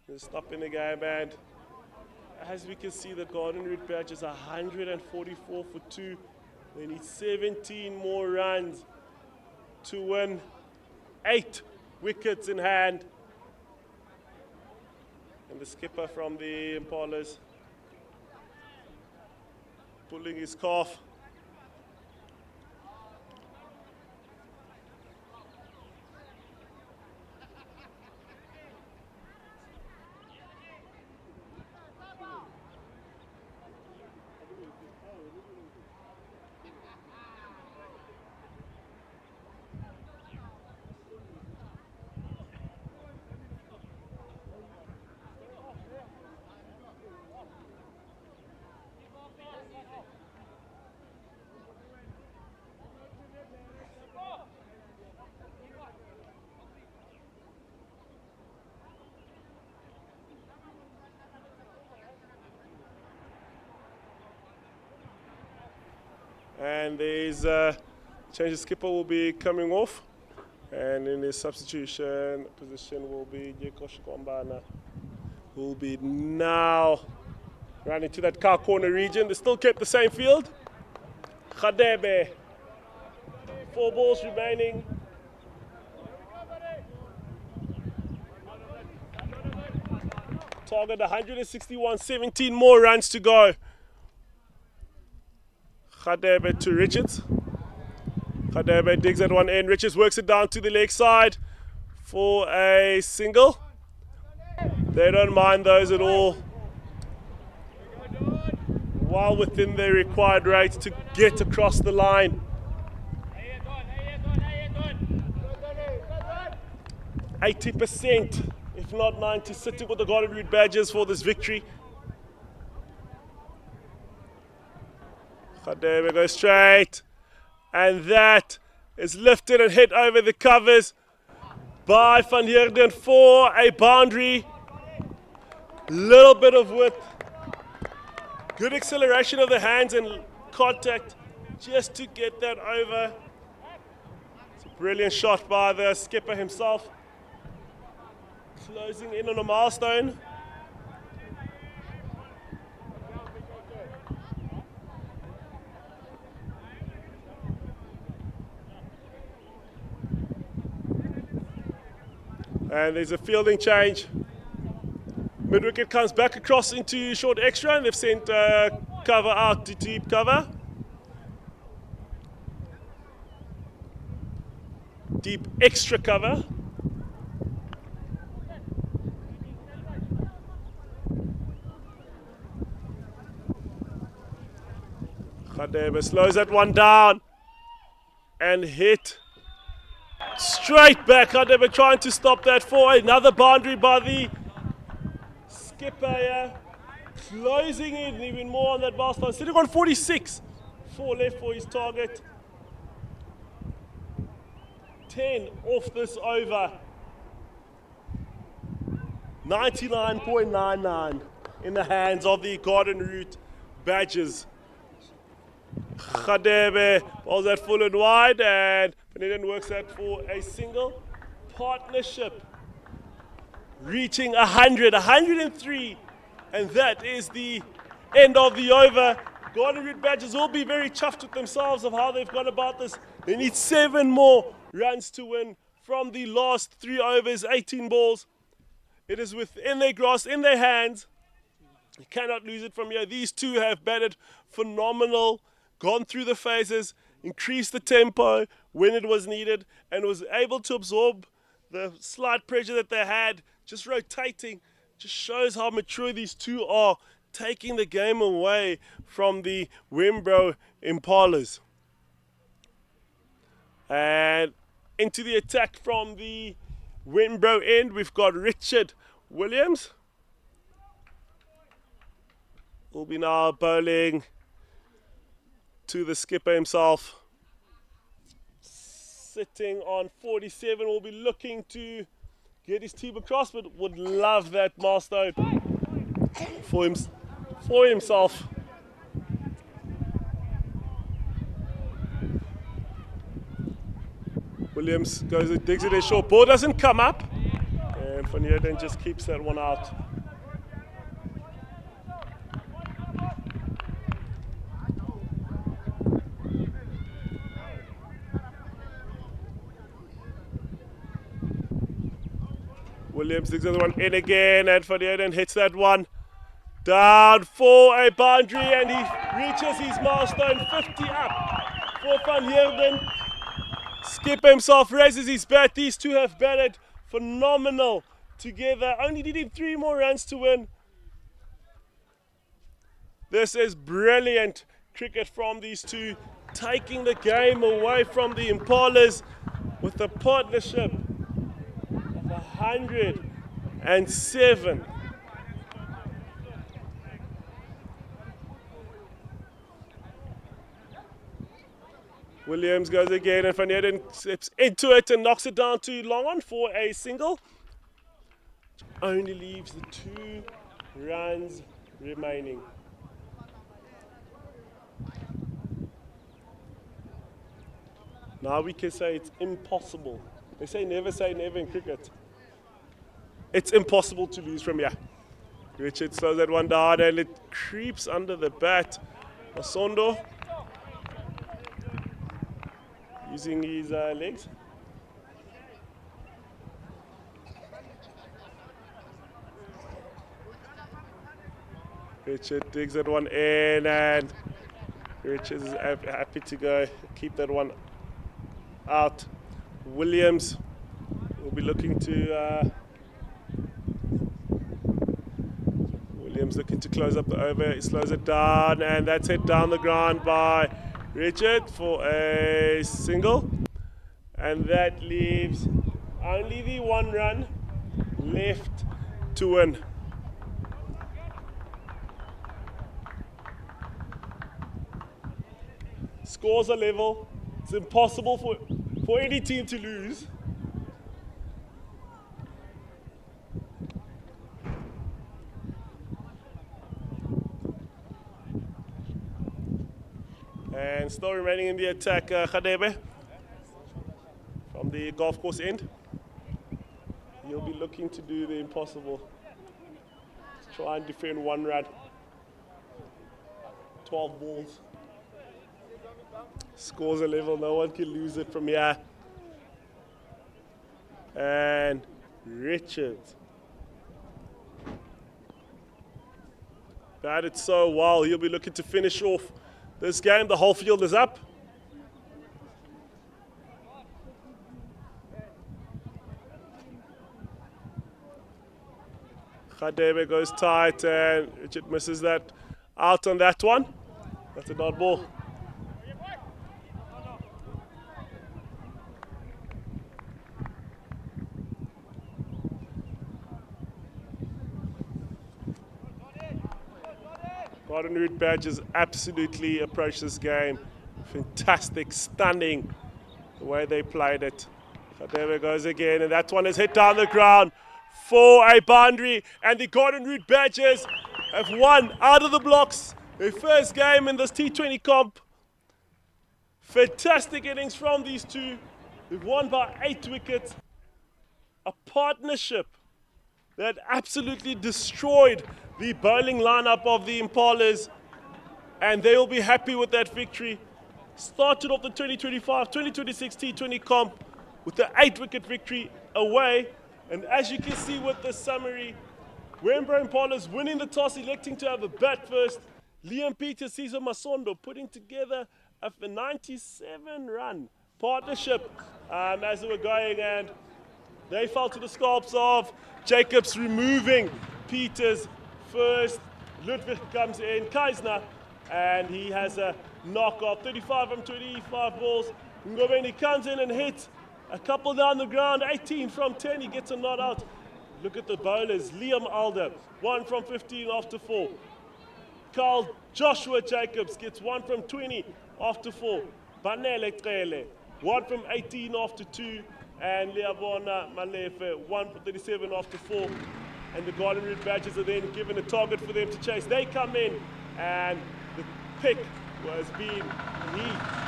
There's a stop in the game, and as we can see, the Garden Route Badgers 144 for 2. They need 17 more runs to win. 8 wickets in hand. And the skipper from the Impalas pulling his calf. And there's change of skipper will be coming off. And in his substitution position will be Yekosh Kwambana, who will be now running to that car corner region. They still kept the same field. Khadebe, 4 balls remaining. Target 161, 17 more runs to go. Khadebe to Richards. Khadebe digs at one end. Richards works it down to the leg side for a single. They don't mind those at all. Well within their required rate to get across the line. 80%, if not 90%, sitting with the Golden Root badges for this victory. Khadebe goes straight, and that is lifted and hit over the covers by Van Heerden for a boundary. Little bit of width, good acceleration of the hands and contact just to get that over. It's a brilliant shot by the skipper himself. Closing in on a milestone. And there's a fielding change. Mid-wicket comes back across into short extra, and they've sent cover out to deep cover. Deep extra cover. Khadebe slows that one down and hit straight back. Khadebe trying to stop that for another boundary by the skipper here. Closing in even more on that milestone. Sitting on 46. 4 left for his target. 10 off this over. 99.99 in the hands of the Garden Route badges. Khadebe bowls that full and wide, and Benedin works that for a single. Partnership reaching 100, 103, and that is the end of the over. Garden Route badges will be very chuffed with themselves of how they've gone about this. They need 7 more runs to win from the last 3 overs, 18 balls. It is within their grasp, in their hands. You cannot lose it from here. These two have batted phenomenal, gone through the phases, increased the tempo when it was needed, and was able to absorb the slight pressure that they had, just rotating. Just shows how mature these two are, taking the game away from the Wenbro Impalas. And into the attack from the Wenbro end, we've got Richard Williams. Will be now bowling to the skipper himself. Sitting on 47, will be looking to get his team across, but would love that milestone for himself. Williams goes and digs it in short. Ball doesn't come up, and Van Heerden just keeps that one out. Williams digs the other one in again, and Van Heerden hits that one down for a boundary, and he reaches his milestone. 50 up for Van Heerden. Skipper himself raises his bat. These two have batted phenomenal together, only needing 3 more runs to win. This is brilliant cricket from these two, taking the game away from the Impalas with a partnership of 107. Williams goes again, and Van Heerden steps into it and knocks it down to long on for a single. Only leaves the 2 runs remaining. Now we can say it's impossible. They say never in cricket. It's impossible to lose from here. Richard slows that one down and it creeps under the bat. Masondo using his legs. Richard digs that one in and Richard is happy to go keep that one out. Williams will be looking to looking to close up the over. He slows it down and that's hit down the ground by Richard for a single, and that leaves only the 1 run left to win. Scores are level. It's impossible for any team to lose. And still remaining in the attack, Khadebe from the golf course end. He'll be looking to do the impossible. Try and defend 1 run. 12 balls. Scores a level, no one can lose it from here. And Richards batted so well, he'll be looking to finish off this game. The whole field is up. Khadebe goes tight and Richard misses that out on that one. That's a dot ball. Garden Route Badgers absolutely approached this game. Fantastic, stunning the way they played it. Khadebe goes again, and that one is hit down the ground for a boundary. And the Garden Route Badgers have won out of the blocks their first game in this T20 comp. Fantastic innings from these two. They've won by 8 wickets. A partnership that absolutely destroyed the bowling lineup of the Impalas, and they will be happy with that victory. Started off the 2025-2026 T20 comp with the 8-wicket victory away, and as you can see with the summary, Wenbro Impalas winning the toss, electing to have a bat first. Liam Peters, Cesar Masondo putting together a 97-run partnership as they were going, and they fell to the scalps of Jacobs removing Peters first. Ludwig comes in, Keisner, and he has a knockoff, 35 from 25 balls. Ngobeni comes in and hits a couple down the ground, 18 from 10, he gets a not out. Look at the bowlers, Liam Alder, 1 from 15 after 4. Carl Joshua Jacobs gets 1 from 20 after 4. Banele Trele, 1 from 18 after 2. And Leabona Malefe, 1 from 37 after 4. And the Garden Route Badgers are then given a target for them to chase. They come in, and the pick was being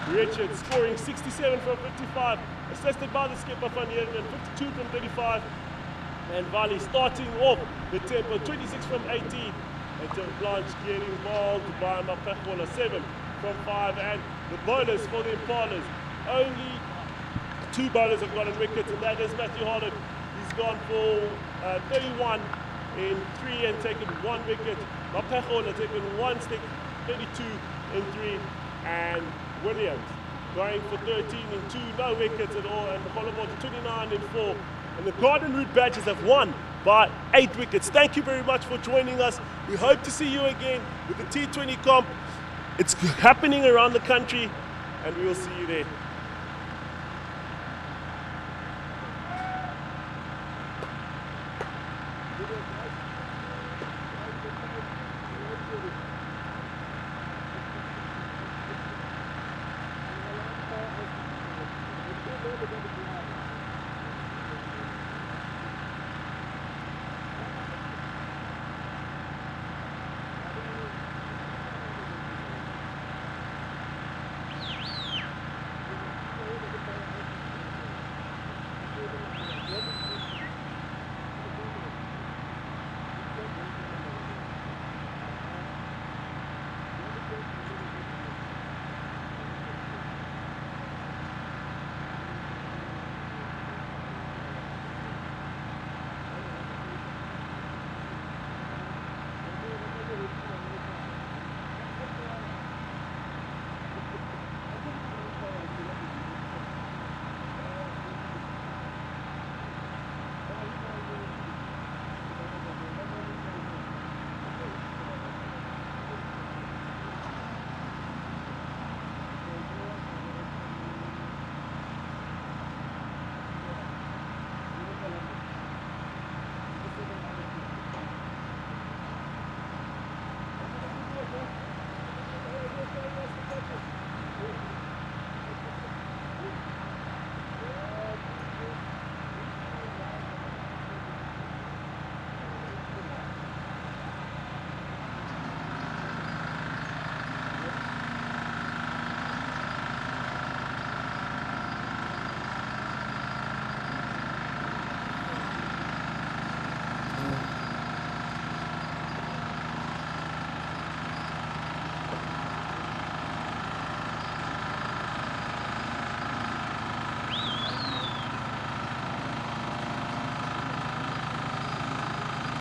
Richard scoring 67 from 55, assisted by the skipper Van Heerden, 52 from 35. And Vali starting off the tempo, 26 from 18. Until Blanche getting bowled by Mapekola, 7 from 5. And the bowlers for the Impalas, only 2 bowlers have gotten wickets, and that is Matthew Holland. He's gone for 31 in 3 and taken 1 wicket. Mapekola taken 1 stick, 32 in 3. And Williams going for 13 in 2, no wickets at all. And Polokwane 29 in 4. And the Garden Route Badgers have won by 8 wickets. Thank you very much for joining us. We hope to see you again with the T20 comp. It's happening around the country, and we will see you there.